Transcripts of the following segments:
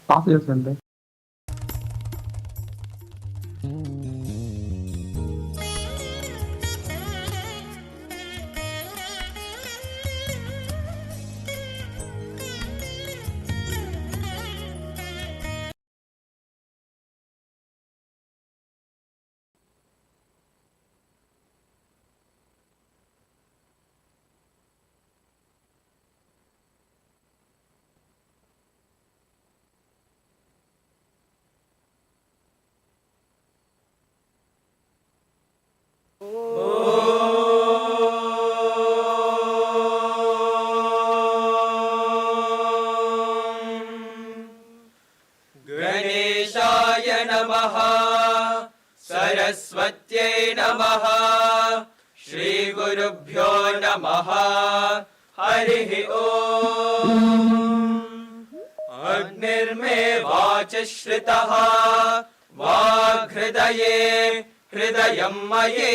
Pass yourself. गणेशाय नमः सरस्वत्यै नमः श्रीगुरुभ्यो नमः हरिः ओम् अग्निर्मे वाचश्रितः वाग्हृदये हृदयं मये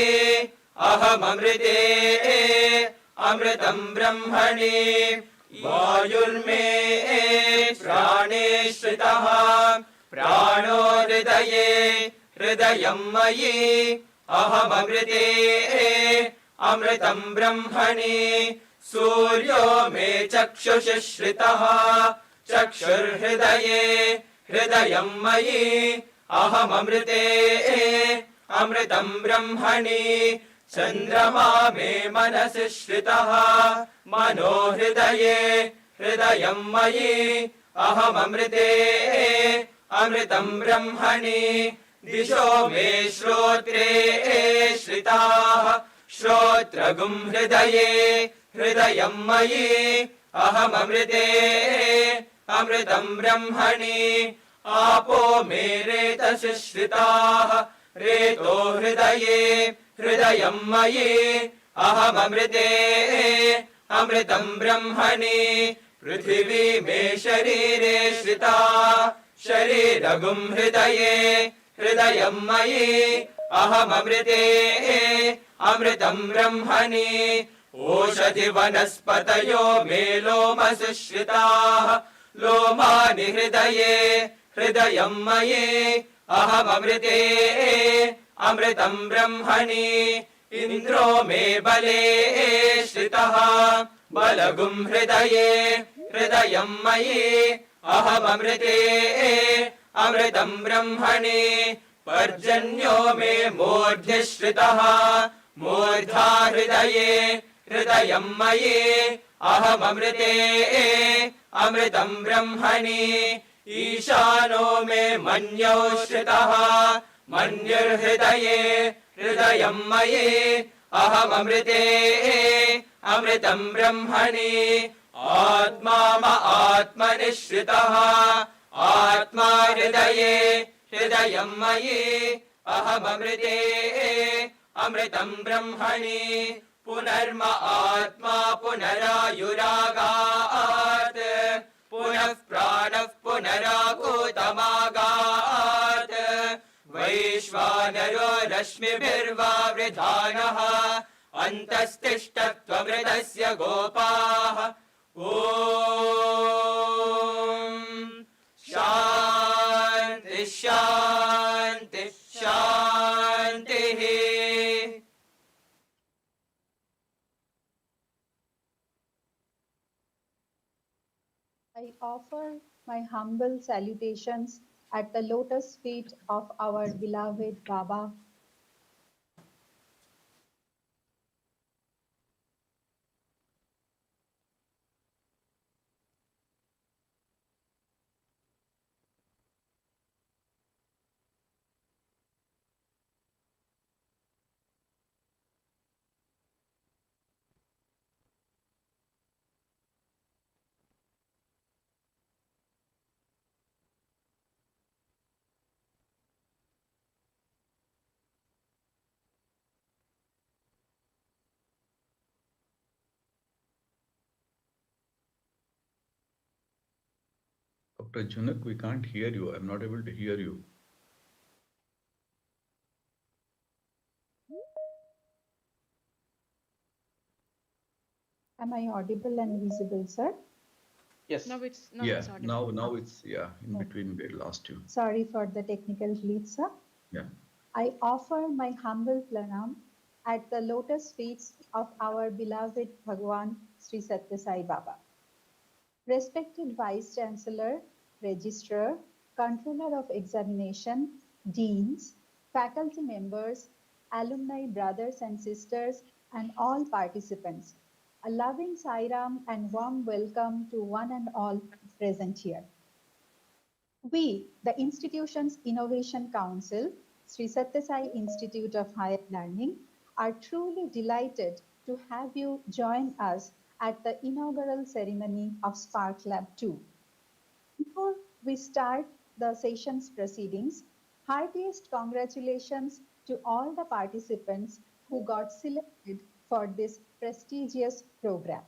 अहममृते अमृतं ब्रह्मणि वायुर्मे प्राणे श्रितः प्राणो हृदये हृदयं मयि अहममृते अमृतं ब्रह्मणि सूर्यो मे चक्षुषि श्रितः चक्षुर्हृदये हृदयं मयि अहममृते अमृतं ब्रह्मणि चन्द्रमा मे मनसि श्रितः मनो हृदये हृदयं मयि अहममृते अमृतं ब्रह्मणि दिशो मे श्रोत्रे श्रिताः श्रोत्रगुं हृदये हृदयं मयि अहममृते अमृतं ब्रह्मणि आपो मे रेतसि श्रिताः रेतो हृदये हृदयं मयि अहममृते अमृतं ब्रह्मणि पृथिवी मे शरीरे श्रिता शरीरगुं हृदये हृदयं मयि अहममृते अमृतं ब्रह्मणि ओषधि वनस्पतयो मे लोमसि श्रिताः लोमानि हृदये हृदयं मयि अहममृते अमृतं ब्रह्मणि इन्द्रो मे बले श्रितः बलगुं हृदये हृदयं मयि अहममृते अमृतं ब्रह्मणि पर्जन्यो मे मूर्ध्नि श्रितः मूर्धा हृदये हृदयं मयि अहममृते अमृतं ब्रह्मणि ईशानो मे मन्यौ श्रितः मन्युर्हृदये हृदयं मयि अहममृते अमृतं ब्रह्मणि आत्मा आत्मनि श्रितः आत्मा हृदये हृदयं मयि अहममृते अमृतं ब्रह्मणि पुनर्म आत्मा पुनरायुरागात् पुनः प्राणः पुनराकूतमागात् वैश्वानरो रश्मिभिर्वावृधानः अन्तस्तिष्ठत्वमृतस्य गोपाः ॐ शान्ति शान्ति शान्तिः I offer my humble salutations at the lotus feet of our beloved Baba. Dr. Junak, we can't hear you. I'm not able to hear you. Am I audible and visible, sir? Yes. Now it's Yeah, audible. now it's, yeah, in between we lost you. Sorry for the technical glitch, sir. Yeah. I offer my humble pranam at the lotus feet of our beloved Bhagwan Sri Satya Sai Baba. Respected Vice Chancellor, Registrar, Controller of Examination, Deans, faculty members, alumni brothers and sisters, and all participants, a loving Sairam and warm welcome to one and all present here. We, the institution's Innovation Council, Sri Satya Sai Institute of Higher Learning, are truly delighted to have you join us at the inaugural ceremony of Sparklab 2. Before we start the session's proceedings, heartiest congratulations to all the participants who got selected for this prestigious program.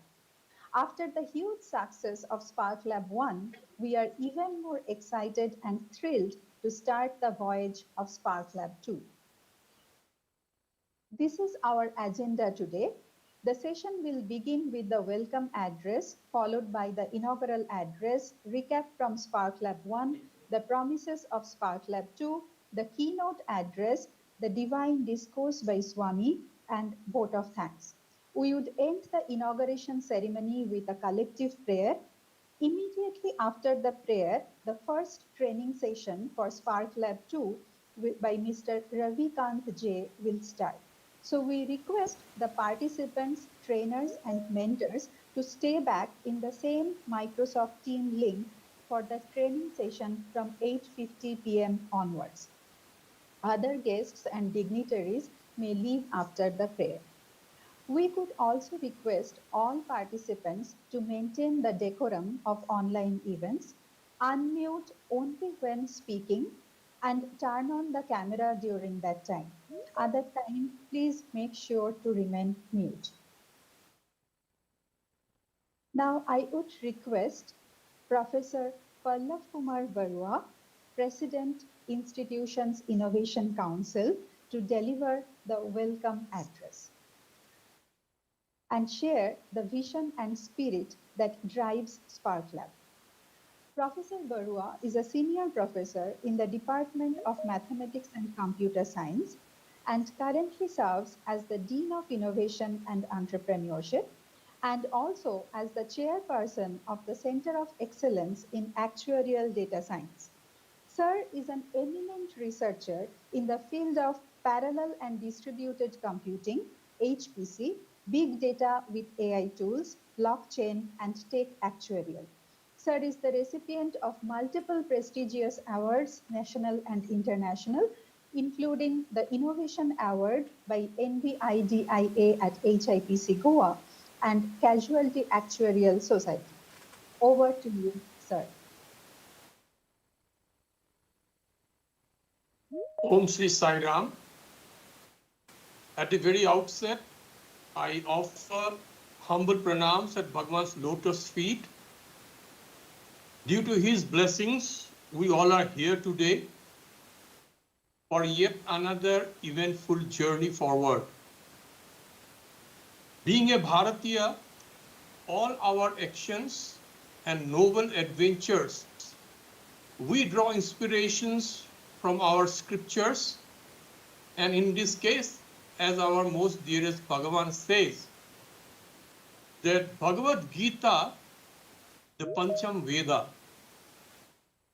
After the huge success of Sparklab 1, we are even more excited and thrilled to start the voyage of Sparklab 2. This is our agenda today. The session will begin with the welcome address, followed by the inaugural address, recap from Sparklab 1, the promises of Sparklab 2, the keynote address, the divine discourse by Swami, and vote of thanks. We would end the inauguration ceremony with a collective prayer. Immediately after the prayer, the first training session for Sparklab 2 by Mr. Ravi Kant J will start. So we request the participants, trainers, and mentors to stay back in the same Microsoft Team link for the training session from 8:50 p.m. onwards. Other guests and dignitaries may leave after the prayer. We could also request all participants to maintain the decorum of online events, unmute only when speaking, and turn on the camera during that time. Other time, please make sure to remain mute. Now, I would request Professor Pallav Kumar Barua, President, Institution's Innovation Council, to deliver the welcome address and share the vision and spirit that drives Sparklab. Professor Barua is a senior professor in the Department of Mathematics and Computer Science and currently serves as the Dean of Innovation and Entrepreneurship and also as the chairperson of the Center of Excellence in Actuarial Data Science. Sir is an eminent researcher in the field of parallel and distributed computing, HPC, big data with AI tools, blockchain, and tech actuarial. Sir is the recipient of multiple prestigious awards, national and international, including the Innovation Award by NVIDIA at HIPC Goa and Casualty Actuarial Society. Over to you, sir. Om Shri Sai Ram. At the very outset, I offer humble pranams at Bhagwan's lotus feet. Due to his blessings, we all are here today for yet another eventful journey forward. Being a Bharatiya, all our actions and noble adventures, we draw inspirations from our scriptures, and in this case, as our most dearest Bhagavan says, that Bhagavad Gita, the Pancham Veda,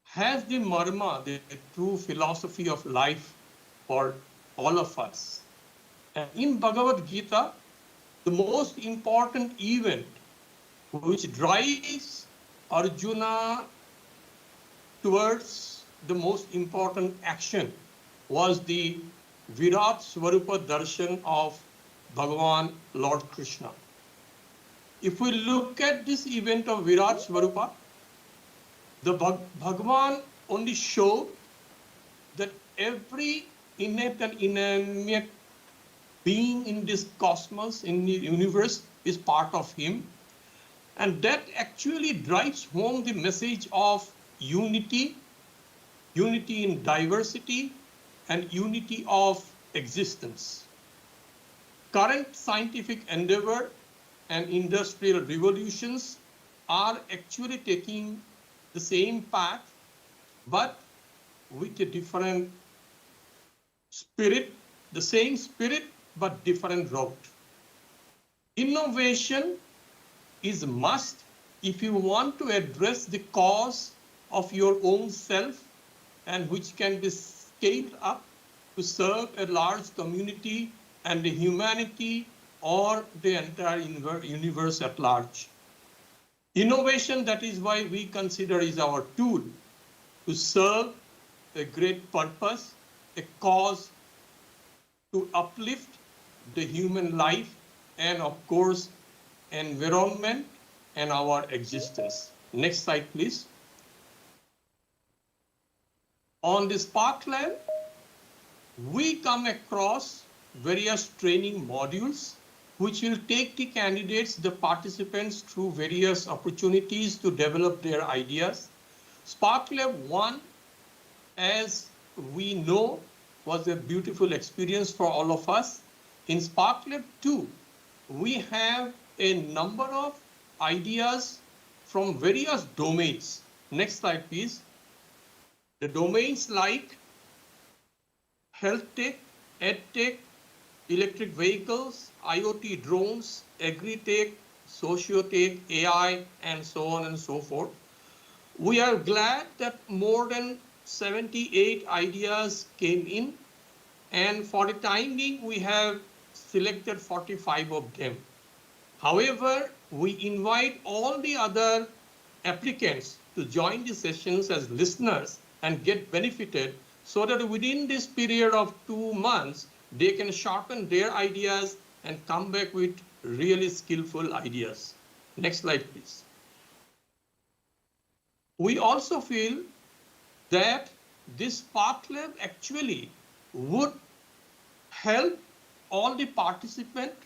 has the marma, the true philosophy of life for all of us. And in Bhagavad Gita, the most important event which drives Arjuna towards the most important action was the Virat Swarupa Darshan of Bhagavan Lord Krishna. If we look at this event of Virat Swarupa, the Bhagavan only showed that every innate and inanimate being in this cosmos, in the universe, is part of him. And that actually drives home the message of unity, unity in diversity, and unity of existence. Current scientific endeavor and industrial revolutions are actually taking the same path, but with a different spirit, the same spirit, but different route. Innovation is a must if you want to address the cause of your own self, and which can be scaled up to serve a large community and the humanity or the entire universe at large. Innovation, that is why we consider, is our tool to serve a great purpose, a cause, to uplift the human life and, of course, environment and our existence. Next slide, please. On the Sparklab, we come across various training modules which will take the candidates, the participants, through various opportunities to develop their ideas. Sparklab 1, as we know, was a beautiful experience for all of us. In Sparklab 2, we have a number of ideas from various domains. Next slide, please. The domains like health tech, ed tech, electric vehicles, IoT drones, agri-tech, socio-tech, AI, and so on and so forth. We are glad that more than 78 ideas came in, and for the time being, we have selected 45 of them. However, we invite all the other applicants to join the sessions as listeners and get benefited, so that within this period of 2 months, they can sharpen their ideas and come back with really skillful ideas. Next slide, please. We also feel that this Sparklab actually would help all the participants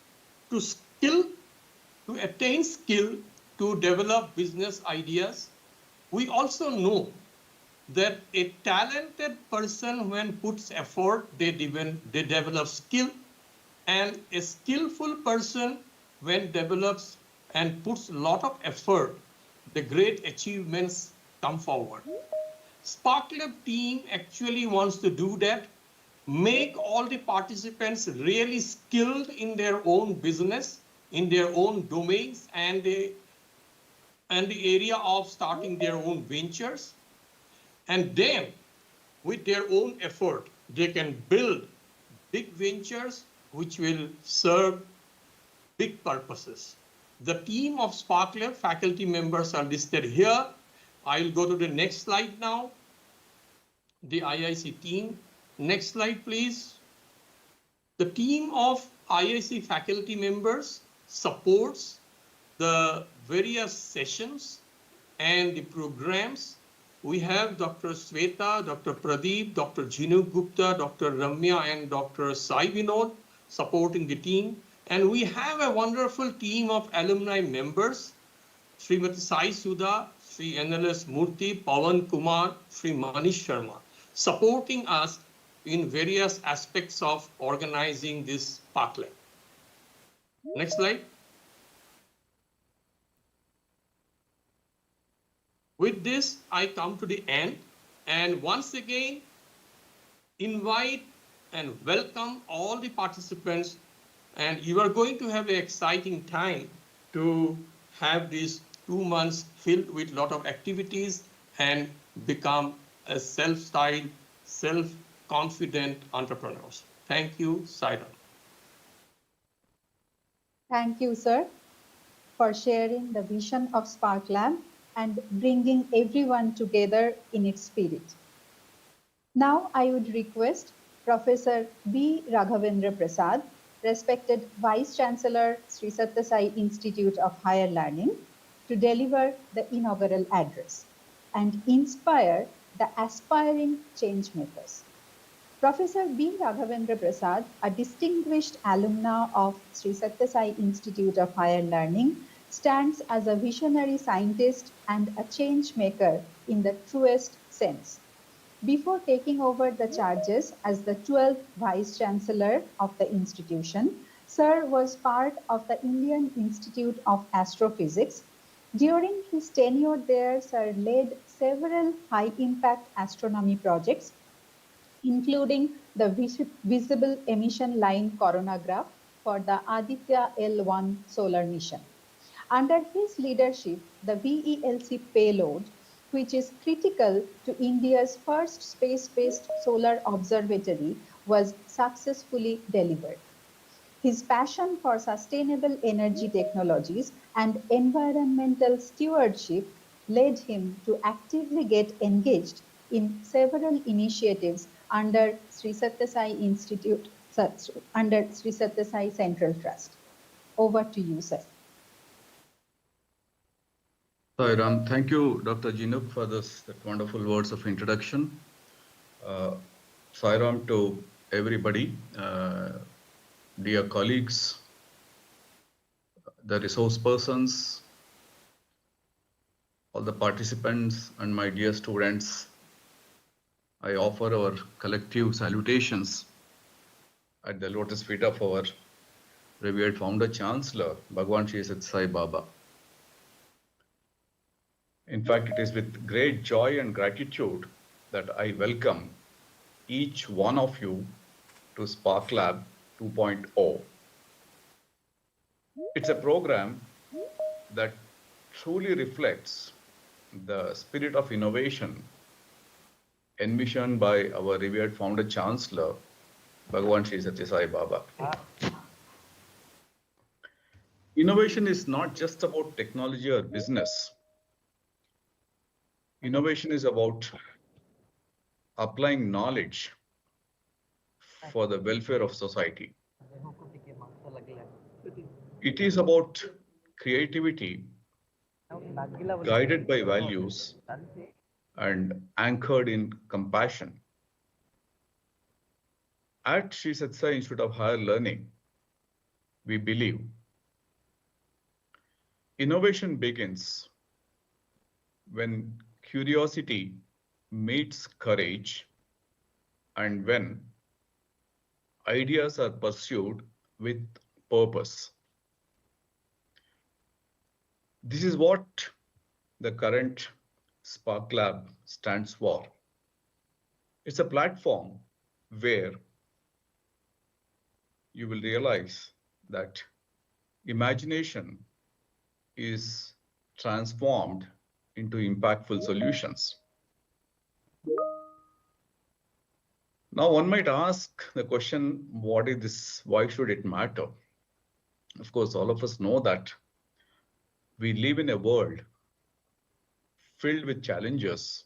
to attain skill to develop business ideas. We also know that a talented person, when puts effort, they develop skill, and a skillful person, when develops and puts a lot of effort, the great achievements come forward. Sparklab team actually wants to do that, make all the participants really skilled in their own business, in their own domains, and the area of starting their own ventures. And then, with their own effort, they can build big ventures which will serve big purposes. The team of Sparklab faculty members are listed here. I'll go to the next slide now. The IIC team. Next slide, please. The team of IIC faculty members supports the various sessions and the programs. We have Dr. Sweta, Dr. Pradeep, Dr. Jinu Gupta, Dr. Ramya, and Dr. Sai Vinod supporting the team. And we have a wonderful team of alumni members, Srimati Sai Sudha, Sri NLS Murthy, Pawan Kumar, Sri Manish Sharma, supporting us in various aspects of organizing this Sparklab. Next slide. With this, I come to the end, and once again, invite and welcome all the participants, and you are going to have an exciting time to have these 2 months filled with a lot of activities and become a self-styled, self-confident entrepreneurs. Thank you, Sairam. Thank you, sir, for sharing the vision of Sparklab and bringing everyone together in its spirit. Now I would request Professor B. Raghavendra Prasad, respected Vice Chancellor, Sri Sathya Sai Institute of Higher Learning, to deliver the inaugural address and inspire the aspiring change makers. Professor B. Raghavendra Prasad, a distinguished alumna of Sri Sathya Sai Institute of Higher Learning, stands as a visionary scientist and a change maker in the truest sense. Before taking over the charges as the 12th Vice Chancellor of the institution, Sir was part of the Indian Institute of Astrophysics. During his tenure there, Sir led several high-impact astronomy projects, including the Visible Emission Line Coronagraph for the Aditya L1 solar mission. Under his leadership, the VELC payload, which is critical to India's first space-based solar observatory, was successfully delivered. His passion for sustainable energy technologies and environmental stewardship led him to actively get engaged in several initiatives under Sri Sathya Sai Institute, under Sri Sathya Sai Central Trust. Over to you, sir. Sai Ram, thank you, Dr. Jinuk, for that wonderful words of introduction. Sai Ram to everybody, dear colleagues, the resource persons, all the participants, and my dear students. I offer our collective salutations at the lotus feet of our revered founder Chancellor, Bhagwan Sri Sathya Sai Baba. In fact, it is with great joy and gratitude that I welcome each one of you to Sparklab 2.0. It's a program that truly reflects the spirit of innovation envisioned by our revered founder Chancellor, Bhagwan Sri Sathya Sai Baba. Innovation is not just about technology or business. Innovation is about applying knowledge for the welfare of society. It is about creativity guided by values and anchored in compassion. At Sri Sathya Sai Institute of Higher Learning, we believe innovation begins when curiosity meets courage and when ideas are pursued with purpose. This is what the current Sparklab stands for. It's a platform where you will realize that imagination is transformed into impactful solutions. Now, one might ask the question, what is this? Why should it matter? Of course, all of us know that we live in a world filled with challenges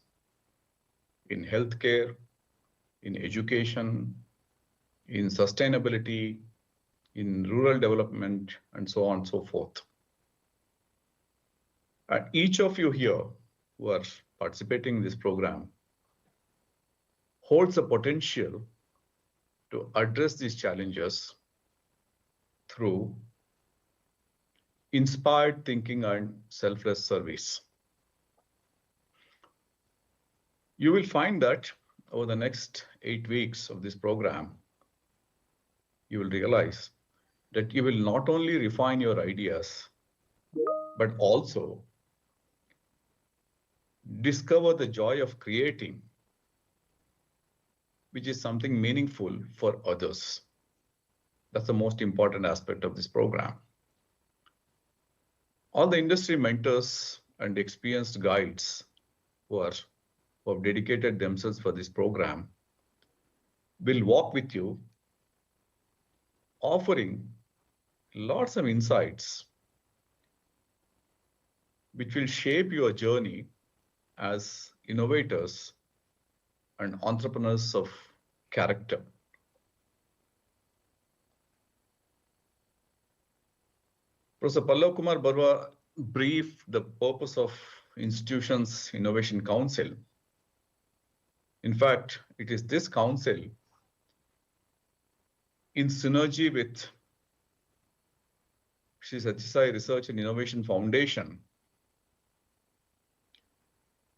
in healthcare, in education, in sustainability, in rural development, and so on and so forth. And each of you here who are participating in this program holds the potential to address these challenges through inspired thinking and selfless service. You will find that over the next 8 weeks of this program, you will realize that you will not only refine your ideas, but also discover the joy of creating, which is something meaningful for others. That's the most important aspect of this program. All the industry mentors and experienced guides who have dedicated themselves for this program will walk with you, offering lots of insights which will shape your journey as innovators and entrepreneurs of character. Professor Pallav Kumar Barua briefed the purpose of institution's Innovation Council. In fact, it is this council, in synergy with Sri Sathya Sai Research and Innovation Foundation.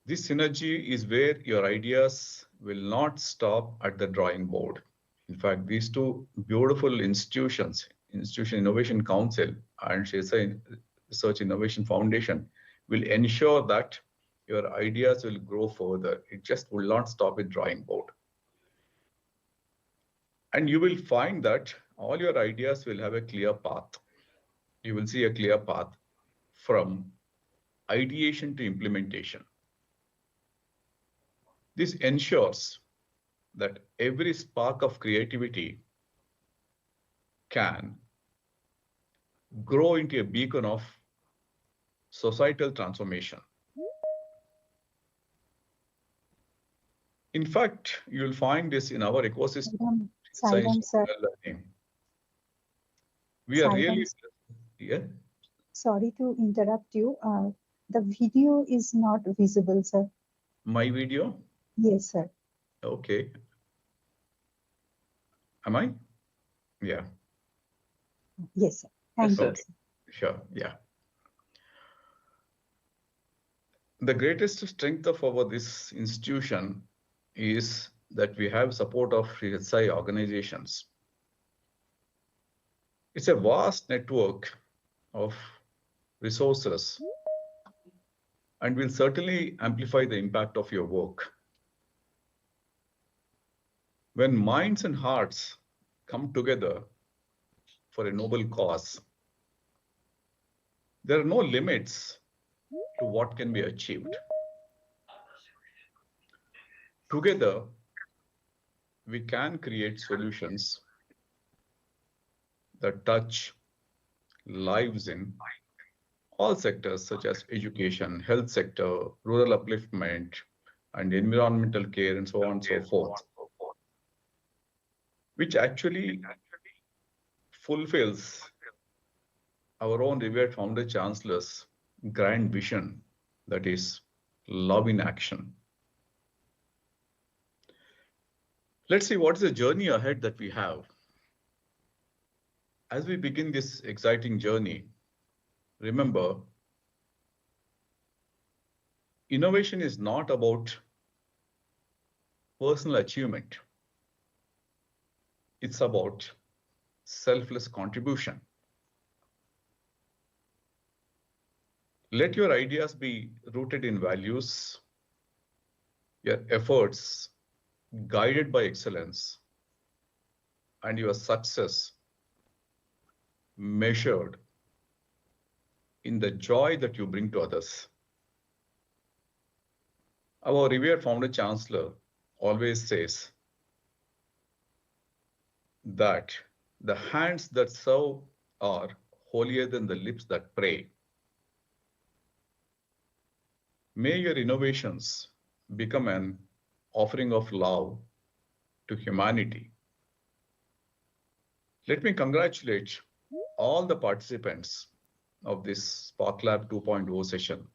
This synergy is where your ideas will not stop at the drawing board. In fact, these two beautiful institutions, Institution Innovation Council and SSSIHL Research Innovation Foundation will ensure that your ideas will grow further. It just will not stop at drawing board. And you will find that all your ideas will have a clear path. You will see a clear path from ideation to implementation. This ensures that every spark of creativity can grow into a beacon of societal transformation. In fact, you will find this in our ecosystem. Sairam, sir. Learning. We are really, yeah. Sorry to interrupt you. The video is not visible, sir. My video? Yes, sir. Okay. Am I? Yeah. Yes, sir. Thank you. Okay. Sure. Yeah. The greatest strength of this institution is that we have support of SSSI organizations. It's a vast network of resources and will certainly amplify the impact of your work. When minds and hearts come together for a noble cause, there are no limits to what can be achieved. Together, we can create solutions that touch lives in all sectors such as education, health sector, rural upliftment, and environmental care, and so on and so forth, which actually fulfills our own revered founder chancellor's grand vision, that is love in action. Let's see what is the journey ahead that we have. As we begin this exciting journey, remember, innovation is not about personal achievement. It's about selfless contribution. Let your ideas be rooted in values, your efforts guided by excellence, and your success measured in the joy that you bring to others. Our revered founder chancellor always says that the hands that serve are holier than the lips that pray. May your innovations become an offering of love to humanity. Let me congratulate all the participants of this Sparklab 2.0 session,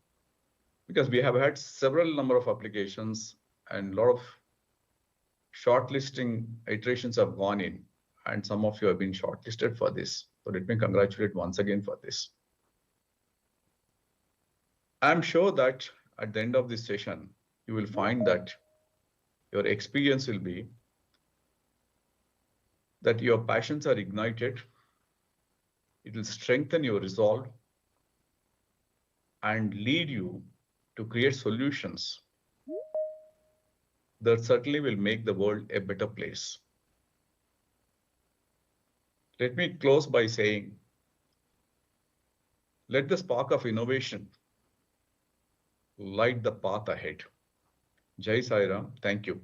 because we have had several number of applications and a lot of shortlisting iterations have gone in, and some of you have been shortlisted for this. So let me congratulate once again for this. I'm sure that at the end of this session, you will find that your experience will be that your passions are ignited. It will strengthen your resolve and lead you to create solutions that certainly will make the world a better place. Let me close by saying, let the spark of innovation light the path ahead. Jai Sai Ram. Thank you.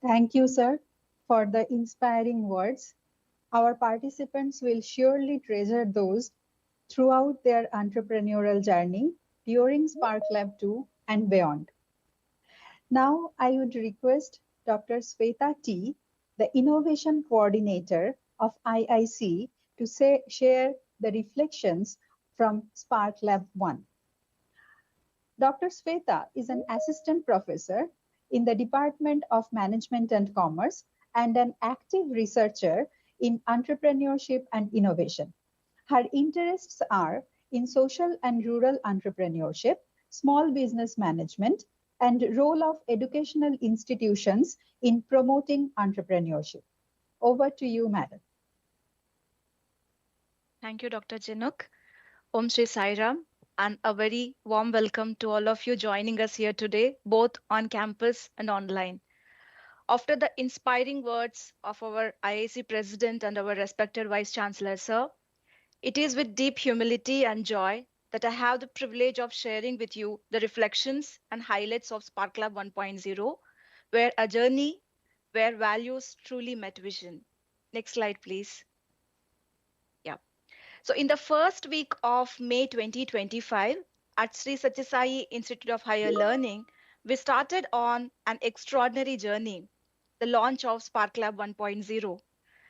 Thank you, sir, for the inspiring words. Our participants will surely treasure those throughout their entrepreneurial journey during Sparklab 2 and beyond. Now, I would request Dr. Sweta T, the Innovation Coordinator of IIC, to share the reflections from Sparklab 1. Dr. Sweta is an assistant professor in the Department of Management and Commerce and an active researcher in entrepreneurship and innovation. Her interests are in social and rural entrepreneurship, small business management, and role of educational institutions in promoting entrepreneurship. Over to you, madam. Thank you, Dr. Jinuk. Om Shri Sai Ram, and a very warm welcome to all of you joining us here today, both on campus and online. After the inspiring words of our IAC President and our respected Vice Chancellor, sir, it is with deep humility and joy that I have the privilege of sharing with you the reflections and highlights of SparkLab 1.0, where a journey where values truly met vision. Next slide, please. Yeah. So in the first week of May 2025, at Sri Satyasai Institute of Higher Learning, we started on an extraordinary journey, the launch of SparkLab 1.0.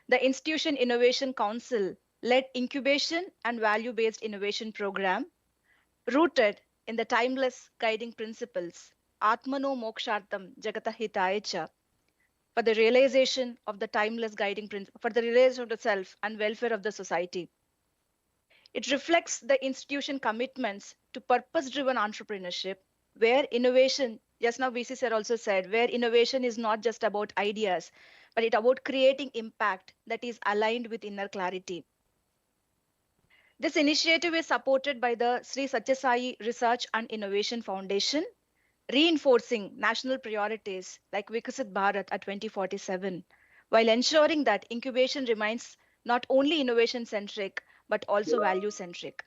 The Institution Innovation Council led incubation and value-based innovation program rooted in the timeless guiding principles Atmano Mokshartam Jagata Hitaya Cha, for the realization of the timeless guiding principle, for the realization of the self and welfare of the society. It reflects the institution commitments to purpose-driven entrepreneurship, where innovation, just now VC sir also said, where innovation is not just about ideas, but it's about creating impact that is aligned with inner clarity. This initiative is supported by the Sri Satyasai Research and Innovation Foundation, reinforcing national priorities like Vikasit Bharat at 2047, while ensuring that incubation remains not only innovation-centric, but also value-centric.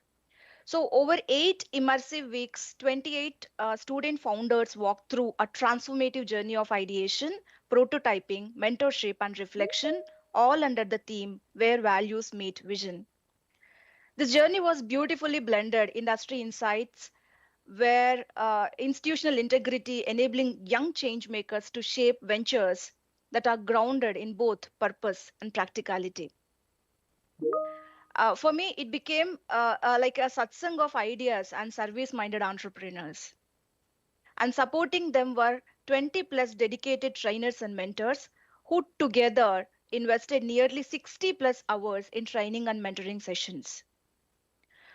So over 8 immersive weeks, 28 student founders walked through a transformative journey of ideation, prototyping, mentorship, and reflection, all under the theme where values meet vision. This journey was beautifully blended industry insights, where institutional integrity enabling young change makers to shape ventures that are grounded in both purpose and practicality. For me, it became like a satsang of ideas and service-minded entrepreneurs. And supporting them were 20 plus dedicated trainers and mentors who together invested nearly 60 plus hours in training and mentoring sessions.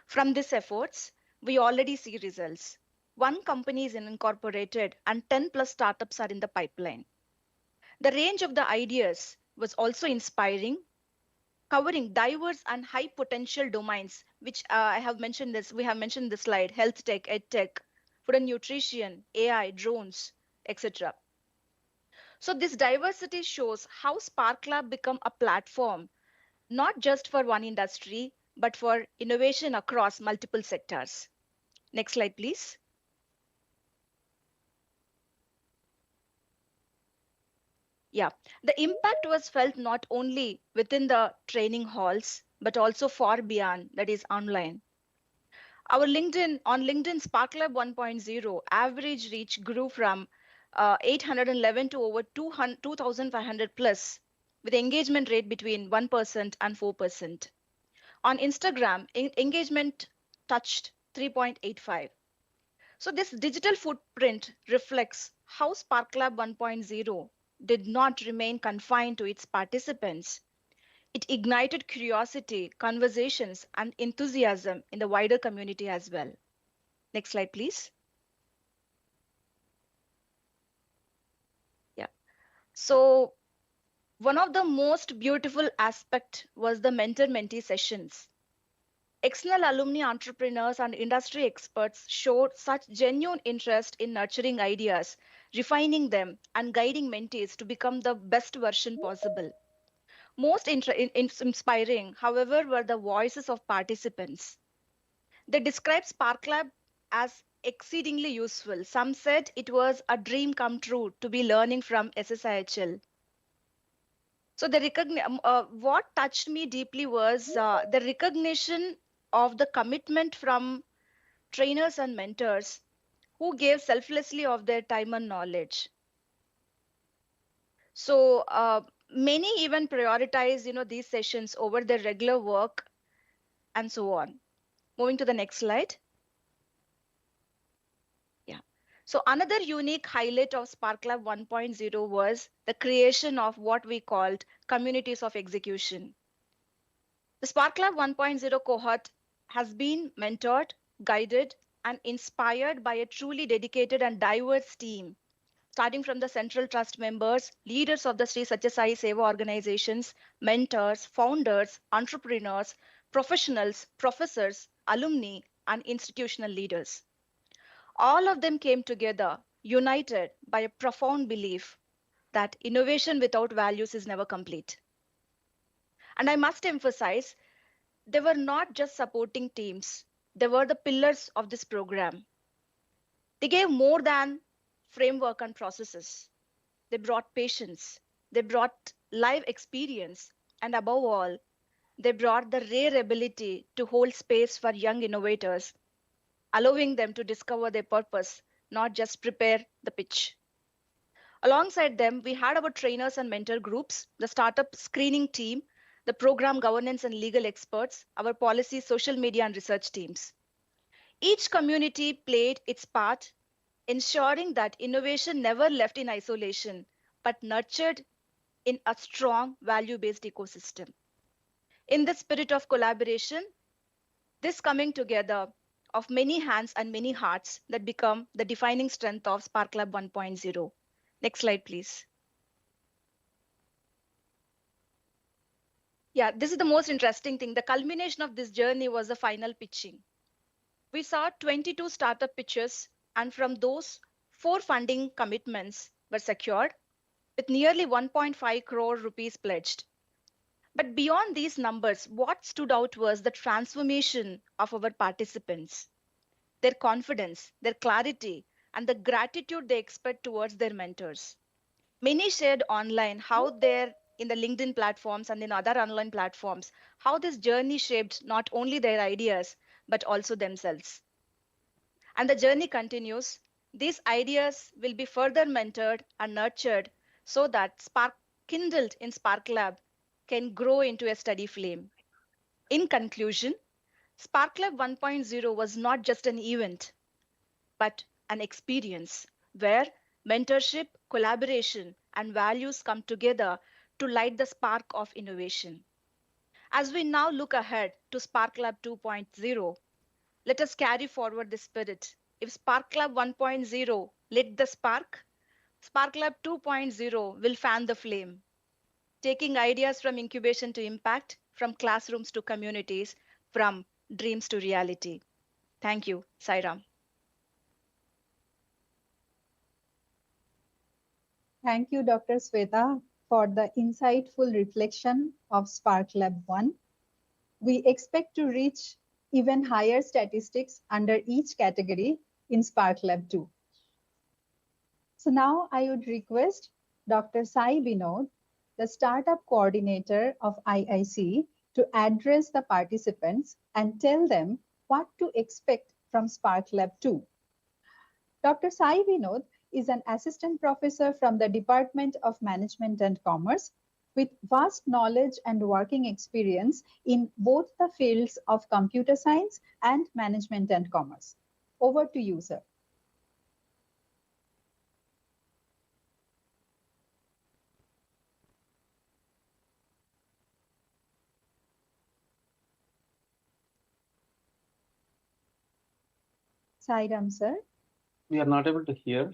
From these efforts, we already see results. 1 company is incorporated and 10 plus startups are in the pipeline. The range of the ideas was also inspiring, covering diverse and high potential domains, which I have mentioned this, we have mentioned this slide, health tech, ed tech, food and nutrition, AI, drones, etc. So this diversity shows how SparkLab become a platform, not just for one industry, but for innovation across multiple sectors. Next slide, please. Yeah, the impact was felt not only within the training halls, but also far beyond, that is online. Our LinkedIn, on LinkedIn SparkLab 1.0, average reach grew from 811 to over 2,500 plus, with engagement rate between 1% and 4%. On Instagram, engagement touched 3.85. So this digital footprint reflects how SparkLab 1.0 did not remain confined to its participants. It ignited curiosity, conversations, and enthusiasm in the wider community as well. Next slide, please. Yeah. So one of the most beautiful aspects was the mentor-mentee sessions. External alumni entrepreneurs and industry experts showed such genuine interest in nurturing ideas, refining them, and guiding mentees to become the best version possible. Most inspiring, however, were the voices of participants. They described SparkLab as exceedingly useful. Some said it was a dream come true to be learning from SSSIHL. So what touched me deeply was the recognition of the commitment from trainers and mentors who gave selflessly of their time and knowledge. So many even prioritize, these sessions over their regular work and so on. Moving to the next slide. Yeah. So another unique highlight of SparkLab 1.0 was the creation of what we called communities of execution. The SparkLab 1.0 cohort has been mentored, guided, and inspired by a truly dedicated and diverse team starting from the central trust members, leaders of the Sri Satyasai Seva organizations, mentors, founders, entrepreneurs, professionals, professors, alumni, and institutional leaders. All of them came together, united by a profound belief that innovation without values is never complete. And I must emphasize, they were not just supporting teams, they were the pillars of this program. They gave more than framework and processes. They brought patience, they brought live experience, and above all, they brought the rare ability to hold space for young innovators, allowing them to discover their purpose, not just prepare the pitch. Alongside them, we had our trainers and mentor groups, the startup screening team, the program governance and legal experts, our policy, social media, and research teams. Each community played its part, ensuring that innovation never left in isolation, but nurtured in a strong value-based ecosystem. In the spirit of collaboration, this coming together of many hands and many hearts that become the defining strength of Sparklab 1.0. Next slide, please. Yeah, this is the most interesting thing. The culmination of this journey was the final pitching. We saw 22 startup pitches, and from those, 4 funding commitments were secured with nearly 1.5 crore rupees pledged. But beyond these numbers, what stood out was the transformation of our participants, their confidence, their clarity, and the gratitude they expressed towards their mentors. Many shared online how they're in the LinkedIn platforms and in other online platforms, how this journey shaped not only their ideas, but also themselves. And the journey continues. These ideas will be further mentored and nurtured so that spark kindled in Sparklab can grow into a steady flame. In conclusion, Sparklab 1.0 was not just an event, but an experience where mentorship, collaboration, and values come together to light the spark of innovation. As we now look ahead to Sparklab 2.0, let us carry forward this spirit. If Sparklab 1.0 lit the spark, Sparklab 2.0 will fan the flame, taking ideas from incubation to impact, from classrooms to communities, from dreams to reality. Thank you, Sairam. Thank you, Dr. Sweta, for the insightful reflection of Sparklab 1. We expect to reach even higher statistics under each category in Sparklab 2. So now I would request Dr. Sai Vinod, the Startup Coordinator of IIC, to address the participants and tell them what to expect from Sparklab 2. Dr. Sai Vinod is an assistant professor from the Department of Management and Commerce with vast knowledge and working experience in both the fields of computer science and management and commerce. Over to you, sir. Sairam, sir. We are not able to hear.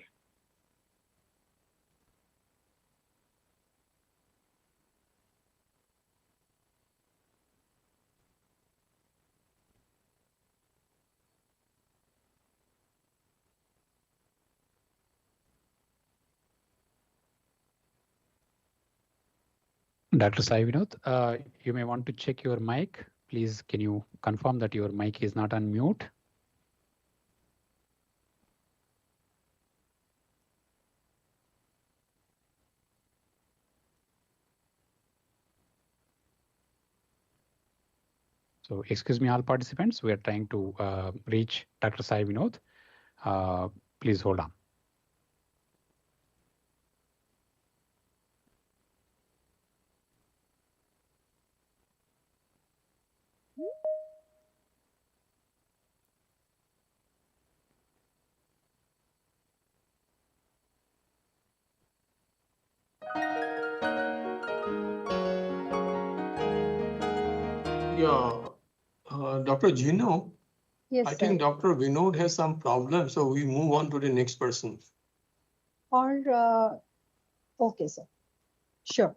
Dr. Sai Vinod, you may want to check your mic. Please, can you confirm that your mic is not on mute? So excuse me, all participants, we are trying to reach Dr. Sai Vinod. Please hold on. Yeah, Dr. Jino, Yes, I sir. think Dr. Vinod has some problem, so we move on to the next person. or okay, sir. Sure.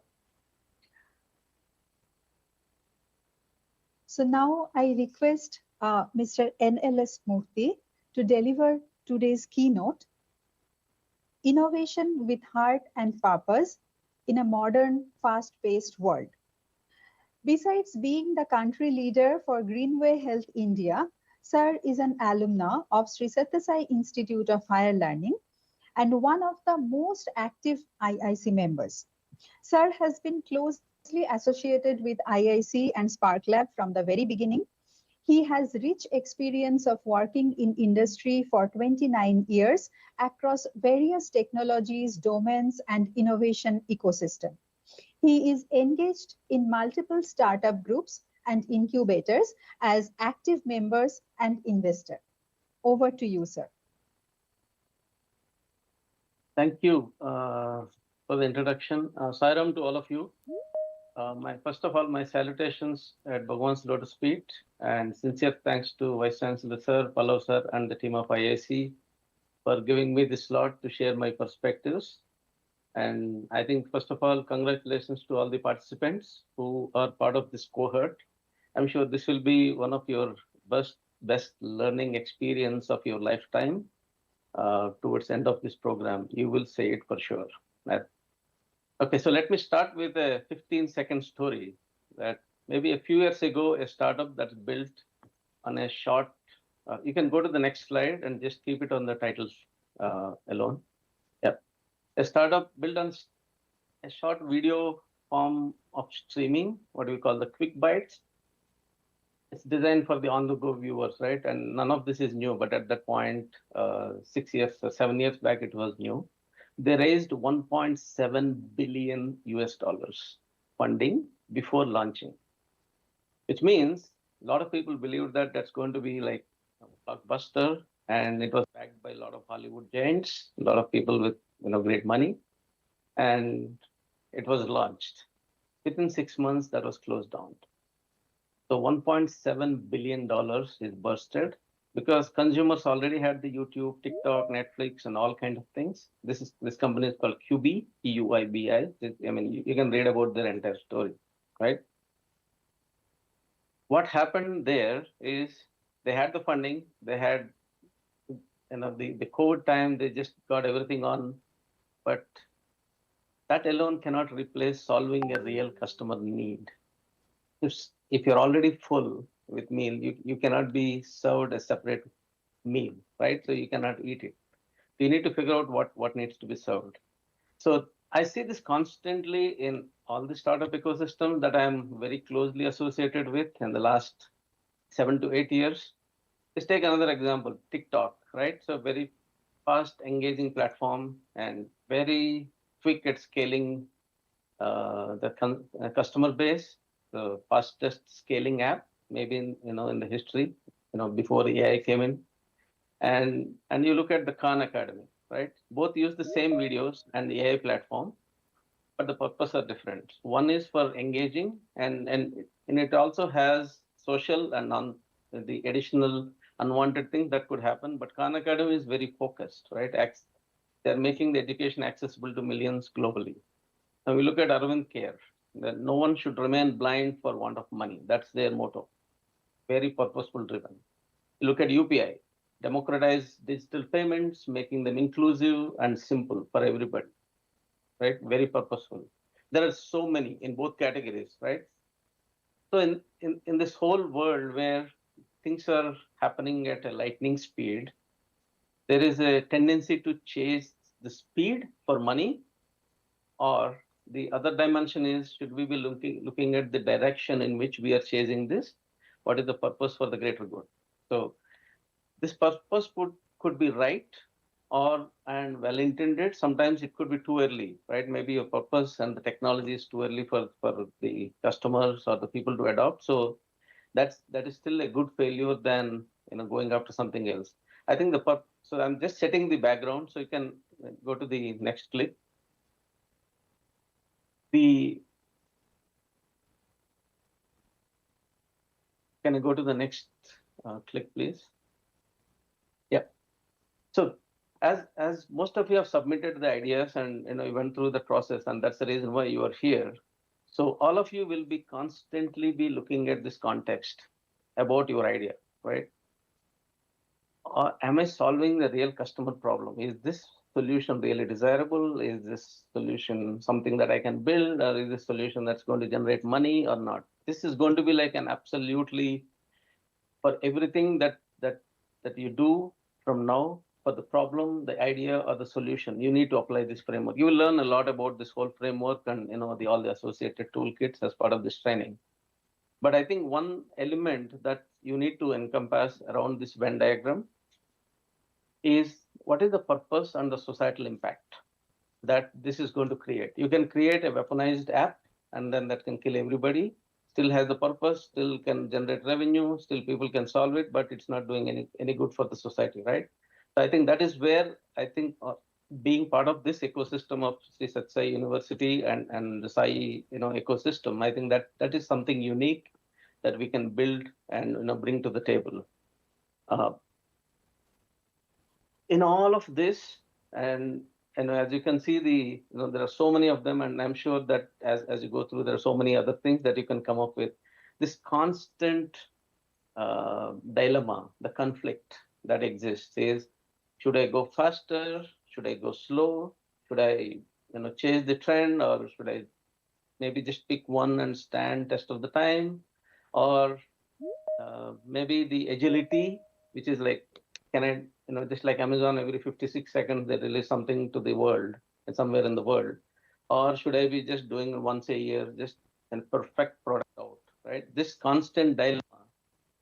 So now I request Mr. NLS Murthy to deliver today's keynote, Innovation with Heart and Purpose in a Modern, Fast-Paced World. Besides being the country leader for Greenway Health India, Sir is an alumna of Sri Sathya Sai Institute of Higher Learning and one of the most active IIC members. Sir has been closely associated with IIC and Sparklab from the very beginning. He has rich experience of working in industry for 29 years across various technologies, domains, and innovation ecosystem. He is engaged in multiple startup groups and incubators as active members and investor. Over to you, sir. Thank you for the introduction. Sairam to all of you. First of all, my salutations at Bhagwan's Lotus Feet and sincere thanks to Vice Chancellor Sir, Pallav Sir, and the team of IIC for giving me this slot to share my perspectives. And I think, first of all, congratulations to all the participants who are part of this cohort. I'm sure this will be one of your best learning experience of your lifetime. Towards the end of this program, you will say it for sure. Okay, so let me start with a 15-second story that maybe a few years ago, a startup that's built on a short, you can go to the next slide and just keep it on the titles alone. Yeah, a startup built on a short video form of streaming, what we call the quick bites. It's designed for the on-the-go viewers, right? And none of this is new, but at that point, 6 years or 7 years back, it was new. They raised 1.7 billion US dollars funding before launching, which means a lot of people believed that that's going to be like a blockbuster, and it was backed by a lot of Hollywood giants, a lot of people with great money, and it was launched. Within 6 months, that was closed down. So $1.7 billion is bursted because consumers already had the YouTube, TikTok, Netflix, and all kinds of things. This company is called QB, Q-U-I-B-I. I mean, you can read about their entire story, right? What happened there is they had the funding, they had the COVID time, they just got everything on, but that alone cannot replace solving a real customer need. If you're already full with meal, you cannot be served a separate meal, right? So you cannot eat it. You need to figure out what needs to be served. So I see this constantly in all the startup ecosystem that I'm very closely associated with in the last 7 to 8 years. Let's take another example, TikTok, right? So very fast engaging platform and very quick at scaling the customer base. The fastest scaling app, maybe in the history, before the AI came in. And you look at the Khan Academy, right? Both use the same videos and the AI platform, but the purpose are different. One is for engaging, and it also has social and the additional unwanted things that could happen. But Khan Academy is very focused, right? They're making the education accessible to millions globally. Now we look at Arvind Care, that no one should remain blind for want of money. That's their motto. Very purposeful driven. You look at UPI, democratize digital payments, making them inclusive and simple for everybody, right? Very purposeful. There are so many in both categories, right? So in this whole world where things are happening at a lightning speed, there is a tendency to chase the speed for money, or the other dimension is, should we be looking at the direction in which we are chasing this? What is the purpose for the greater good? So this purpose could be right and well intended. Sometimes it could be too early, right? Maybe your purpose and the technology is too early for the customers or the people to adopt. So that is still a good failure than going after something else. I think so I'm just setting the background, so you can go to the next clip. Can I go to the next clip, please? Yeah. So as most of you have submitted the ideas and you went through the process, and that's the reason why you are here. So all of you will be constantly be looking at this context about your idea, right? Am I solving the real customer problem? Is this solution really desirable? Is this solution something that I can build, or is this solution that's going to generate money or not? This is going to be like an absolutely for everything that you do from now, for the problem, the idea, or the solution. You need to apply this framework. You will learn a lot about this whole framework and all the associated toolkits as part of this training. But I think one element that you need to encompass around this Venn diagram is what is the purpose and the societal impact that this is going to create. You can create a weaponized app, and then that can kill everybody, still has the purpose, still can generate revenue, still people can solve it, but it's not doing any good for the society, right? So I think that is where I think being part of this ecosystem of SSSI University and the SAI ecosystem, I think that is something unique that we can build and bring to the table. In all of this, and as you can see, there are so many of them, and I'm sure that as you go through, there are so many other things that you can come up with. This constant dilemma, the conflict that exists is, should I go faster? Should I go slow? Should I chase the trend, or should I maybe just pick one and stand test of the time? Or maybe the agility, which is like, can I, just like Amazon, every 56 seconds they release something to the world, somewhere in the world. Or should I be just doing once a year, just a perfect product out, right? This constant dilemma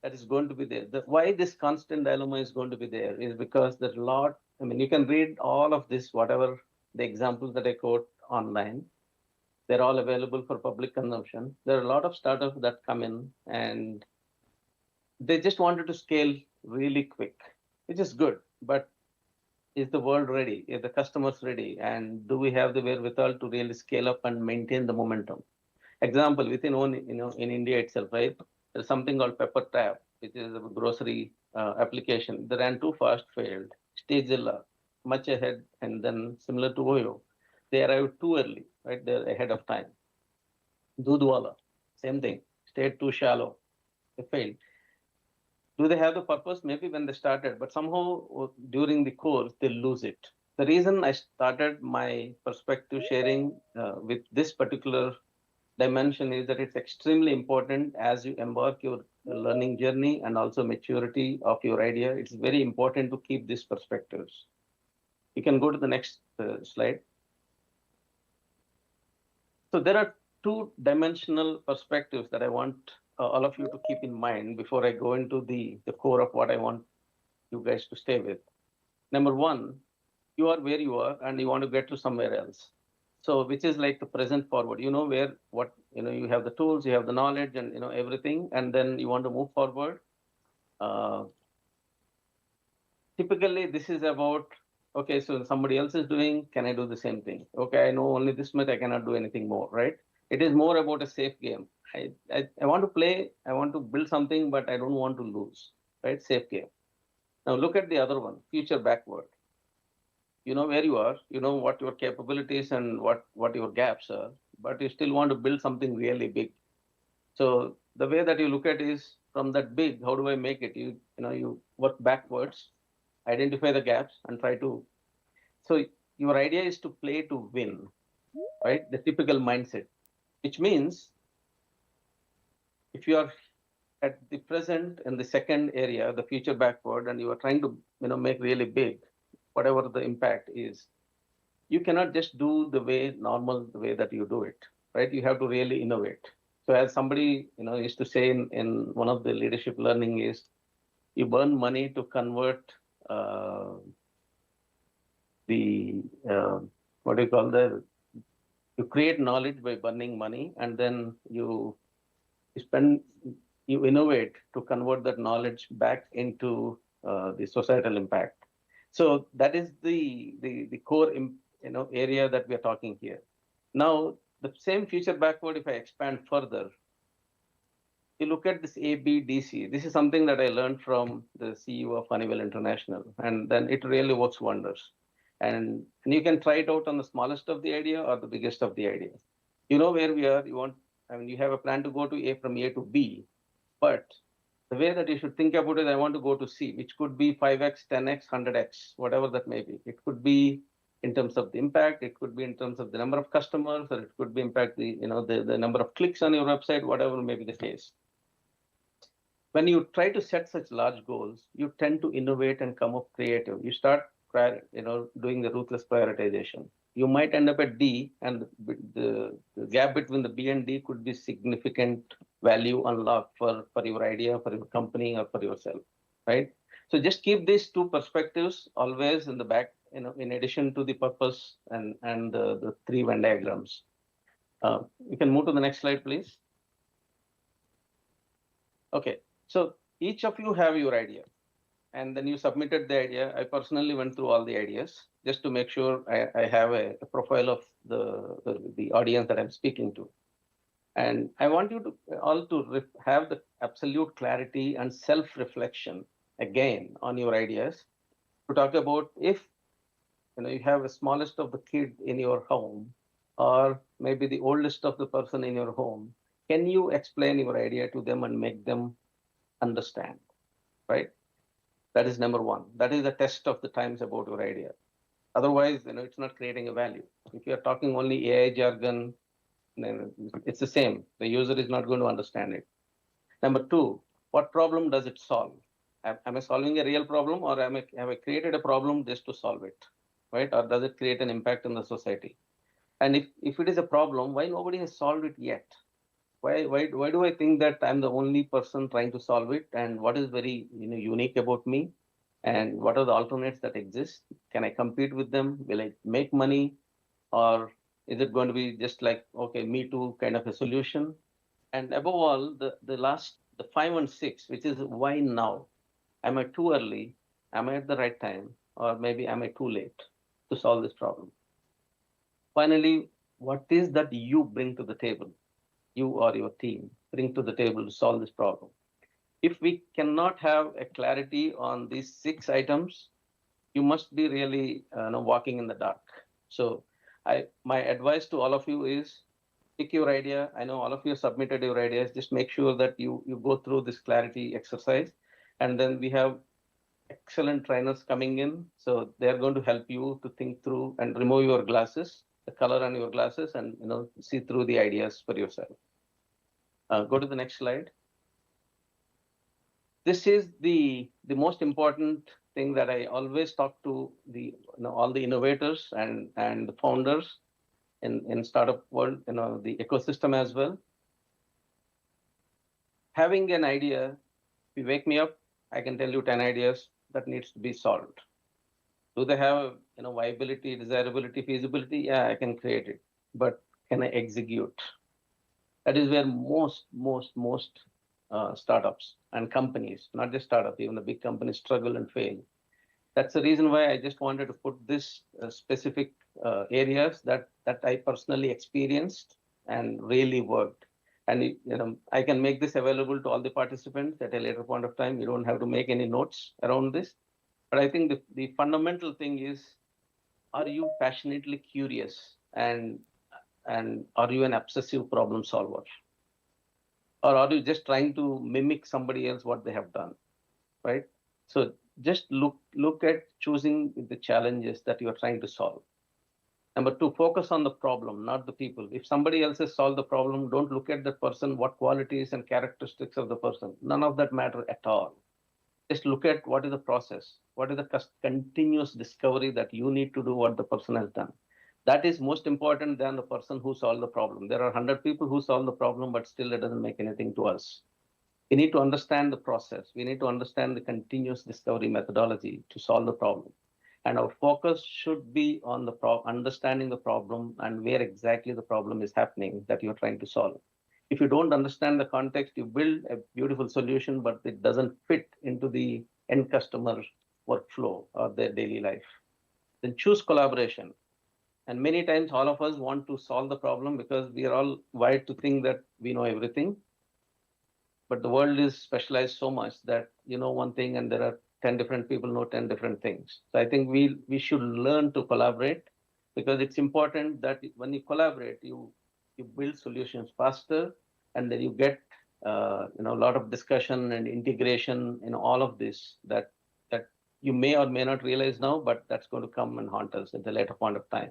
that is going to be there. Why this constant dilemma is going to be there is because there's a lot, you can read all of this, whatever the examples that I quote online. They're all available for public consumption. There are a lot of startups that come in and they just wanted to scale really quick, which is good. But is the world ready? Is the customers ready? And do we have the wherewithal to really scale up and maintain the momentum? Example, within in India itself, right? There's something called Pepper Tap, which is a grocery application. They ran too fast, failed. Stagella, much ahead, and then similar to Oyo, they arrived too early, right? They're ahead of time. Dudwala, same thing. Stayed too shallow, they failed. Do they have the purpose? Maybe when they started, but somehow during the course, they lose it. The reason I started my perspective sharing with this particular dimension is that it's extremely important as you embark your learning journey and also maturity of your idea. It's very important to keep these perspectives. You can go to the next slide. So there are two-dimensional perspectives that I want all of you to keep in mind before I go into the core of what I want you guys to stay with. Number one, you are where you are and you want to get to somewhere else. So which is like the present forward, you have the tools, you have the knowledge and everything, and then you want to move forward. Typically this is about, okay, so somebody else is doing, can I do the same thing? Okay, I know only this much, I cannot do anything more, right? It is more about a safe game. I want to play, I want to build something, but I don't want to lose, right? Safe game. Now look at the other one, future backward. You know where you are, you know what your capabilities and what your gaps are, but you still want to build something really big. So the way that you look at is from that big, how do I make it? You work backwards, identify the gaps and try to. So your idea is to play to win, right? The typical mindset, which means if you are at the present in the second area, the future backward, and you are trying to make really big, whatever the impact is, you cannot just do the way that you do it, right? You have to really innovate. So as somebody used to say in one of the leadership learning is, you burn money to convert you create knowledge by burning money, and then you innovate to convert that knowledge back into the societal impact. So that is the core area that we are talking here. Now the same future backward, if I expand further, you look at this ABDC. This is something that I learned from the CEO of Honeywell International, and then it really works wonders. And you can try it out on the smallest of the idea or the biggest of the idea. You know where we are. You have a plan to go to from A to B, but the way that you should think about it, I want to go to C, which could be 5x, 10x, 100x, whatever that may be. It could be in terms of the impact, it could be in terms of the number of customers, or it could be impact the number of clicks on your website, whatever may be the case. When you try to set such large goals, you tend to innovate and come up creative. You start doing the ruthless prioritization. You might end up at D, and the gap between the B and D could be significant value unlocked for your idea, for your company, or for yourself, right? So just keep these two perspectives always in the back, in addition to the purpose and the three Venn diagrams. You can move to the next slide, please. Okay, so each of you have your idea, and then you submitted the idea. I personally went through all the ideas just to make sure I have a profile of the audience that I'm speaking to. And I want you to all to have the absolute clarity and self-reflection again on your ideas, to talk about if you have the smallest of the kid in your home, or maybe the oldest of the person in your home, can you explain your idea to them and make them understand, right? That is number one. That is the test of the times about your idea. Otherwise, it's not creating a value. If you're talking only AI jargon, then it's the same. The user is not going to understand it. Number two, what problem does it solve? Am I solving a real problem, or have I created a problem just to solve it, right? Or does it create an impact in the society? And if it is a problem, why nobody has solved it yet? Why do I think that I'm the only person trying to solve it? And what is very unique about me? And what are the alternates that exist? Can I compete with them? Will I make money? Or is it going to be just like, okay, me too kind of a solution? And above all, the 5 and 6, which is why now? Am I too early? Am I at the right time? Or maybe am I too late to solve this problem? Finally, what is that you bring to the table? You or your team bring to the table to solve this problem. If we cannot have a clarity on these 6 items, you must be really walking in the dark. So my advice to all of you is, pick your idea. I know all of you submitted your ideas. Just make sure that you go through this clarity exercise. And then we have excellent trainers coming in. So they're going to help you to think through and remove your glasses, the color on your glasses, and see through the ideas for yourself. Go to the next slide. This is the most important thing that I always talk to all the innovators and the founders in startup world, the ecosystem as well. Having an idea, if you wake me up, I can tell you 10 ideas that needs to be solved. Do they have viability, desirability, feasibility? Yeah, I can create it, but can I execute? That is where most startups and companies, not just startups, even the big companies, struggle and fail. That's the reason why I just wanted to put this specific areas that I personally experienced and really worked. And I can make this available to all the participants at a later point of time. You don't have to make any notes around this. But I think the fundamental thing is, are you passionately curious, and are you an obsessive problem solver? Or are you just trying to mimic somebody else, what they have done, right? So just look at choosing the challenges that you're trying to solve. Number 2, focus on the problem, not the people. If somebody else has solved the problem, don't look at the person, what qualities and characteristics of the person. None of that matter at all. Just look at what is the process, what is the continuous discovery that you need to do what the person has done. That is most important than the person who solved the problem. There are 100 people who solve the problem, but still it doesn't make anything to us. We need to understand the process. We need to understand the continuous discovery methodology to solve the problem. And our focus should be on understanding the problem and where exactly the problem is happening that you're trying to solve. If you don't understand the context, you build a beautiful solution, but it doesn't fit into the end customer workflow or their daily life. Then choose collaboration. And many times all of us want to solve the problem because we are all wired to think that we know everything. but the world is specialized so much that you know one thing and there are 10 different people know 10 different things. So I think we should learn to collaborate, because it's important that when you collaborate, you build solutions faster, and then you get you know a lot of discussion and integration in all of this that you may or may not realize now, but that's going to come and haunt us at a later point of time.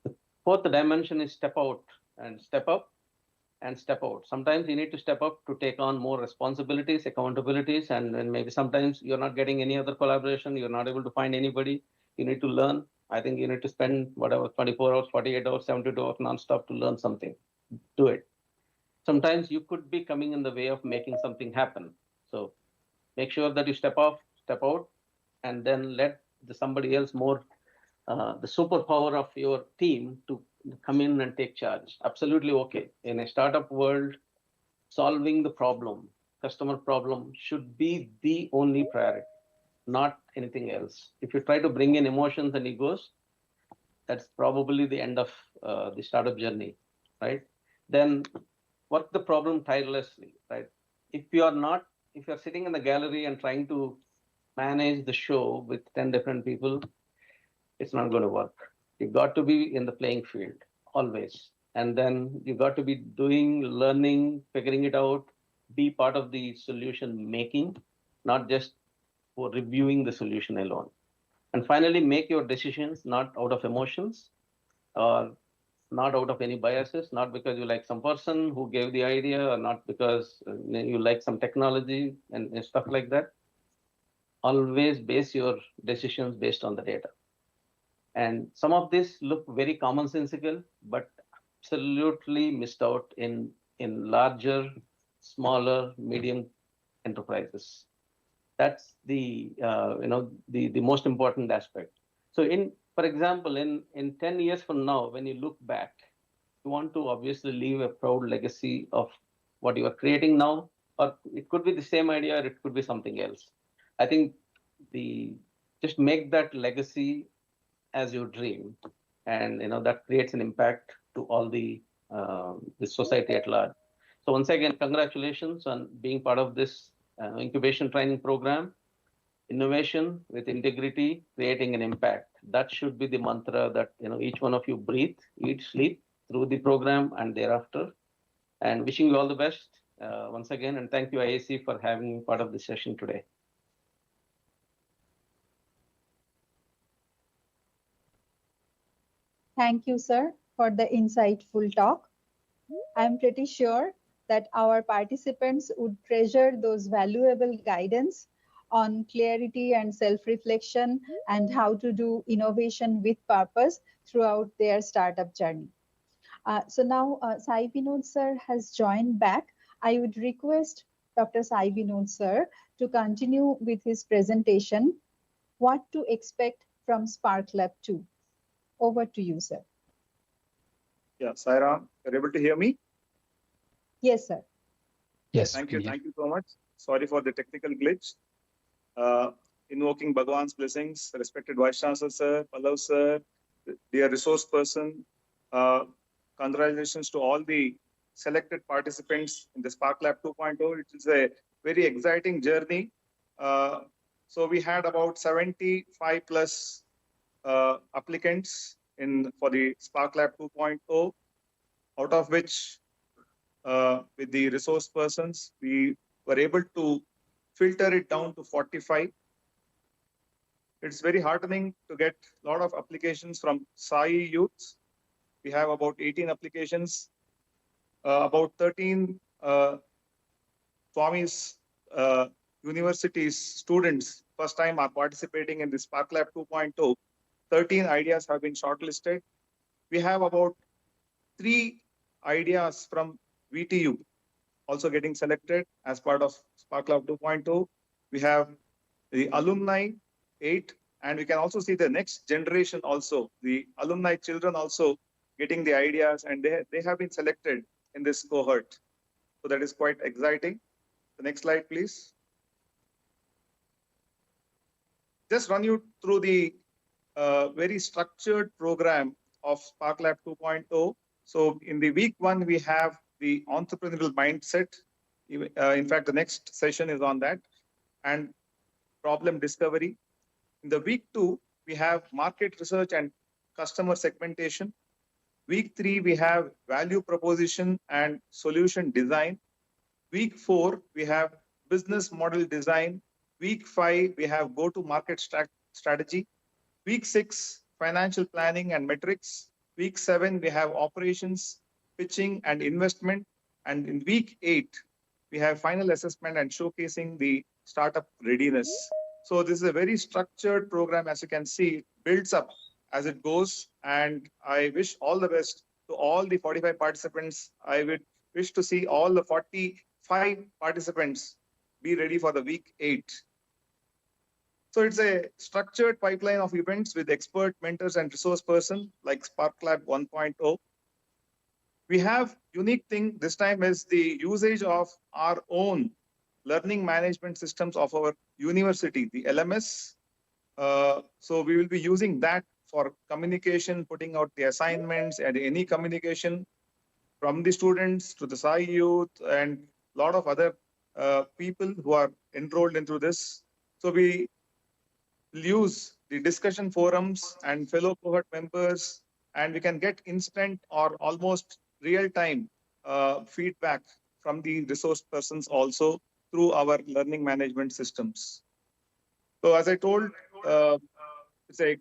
The fourth dimension is step out and step up and step out. Sometimes you need to step up to take on more responsibilities, accountabilities, and then maybe sometimes you're not getting any other collaboration, you're not able to find anybody, you need to learn. I think you need to spend whatever 24 hours, 48 hours, 72 hours non-stop to learn something. Do it. Sometimes you could be coming in the way of making something happen. So make sure that you step off, step out, and then let somebody else more, the superpower of your team to come in and take charge. Absolutely okay. In a startup world, solving the problem, customer problem, should be the only priority, not anything else. If you try to bring in emotions and egos, that's probably the end of the startup journey, right? Then work the problem tirelessly, right? If you're sitting in the gallery and trying to manage the show with 10 different people, it's not going to work. You got to be in the playing field always. And then you got to be doing, learning, figuring it out, be part of the solution making, not just for reviewing the solution alone. And finally, make your decisions not out of emotions or not out of any biases, not because you like some person who gave the idea or not because you like some technology and stuff like that. Always base your decisions based on the data. And some of this look very commonsensical, but absolutely missed out in larger, smaller, medium enterprises. That's the the most important aspect. So for example, in 10 years from now, when you look back, you want to obviously leave a proud legacy of what you are creating now, or it could be the same idea, or it could be something else. I think just make that legacy as your dream, and that creates an impact to all the society at large. So once again, congratulations on being part of this incubation training program. Innovation with integrity, creating an impact. That should be the mantra that each one of you breathe, eat, sleep through the program and thereafter. And wishing you all the best once again, and thank you IAC for having me part of this session today. Thank you, sir, for the insightful talk. I'm pretty sure that our participants would treasure those valuable guidance on clarity and self-reflection and how to do innovation with purpose throughout their startup journey. So now Sai Vinod sir has joined back. I would request Dr. Sai Vinod sir to continue with his presentation, What to Expect from Sparklab 2. Over to you, sir. Yeah, Sairam, you're able to hear me? Yes, sir. Yes. Thank you so much. Sorry for the technical glitch. Invoking Bhagwan's blessings, respected Vice Chancellor sir, Pallav sir, dear resource person. Congratulations to all the selected participants in the Sparklab 2.0. It is a very exciting journey. So we had about 75 plus applicants for the Sparklab 2.0, out of which with the resource persons, we were able to filter it down to 45. It's very heartening to get a lot of applications from Sai youths. We have about 18 applications, about 13 Swami's universities students first time are participating in the Sparklab 2.0. 13 ideas have been shortlisted. We have about 3 ideas from VTU also getting selected as part of Sparklab 2.0. We have the alumni 8, and we can also see the next generation also, the alumni children also getting the ideas, and they have been selected in this cohort. So that is quite exciting. The next slide, please. Just run you through the very structured program of Sparklab 2.0. So in the week 1, we have the entrepreneurial mindset. In fact, the next session is on that, and problem discovery. In the week 2, we have market research and customer segmentation. Week 3, we have value proposition and solution design. Week 4, we have business model design. Week 5, we have go-to-market strategy. Week 6, financial planning and metrics. Week 7, we have operations, pitching and investment. And in week 8, we have final assessment and showcasing the startup readiness. So this is a very structured program, as you can see, it builds up as it goes. And I wish all the best to all the 45 participants. I would wish to see all the 45 participants be ready for the week 8. So it's a structured pipeline of events with expert mentors and resource person like SparkLab 1.0. We have unique thing this time is the usage of our own learning management systems of our university, the LMS. So we will be using that for communication, putting out the assignments and any communication from the students to the SAI youth and a lot of other people who are enrolled into this. So we will use the discussion forums and fellow cohort members, and we can get instant or almost real-time feedback from the resource persons also through our learning management systems. So as I told, it's a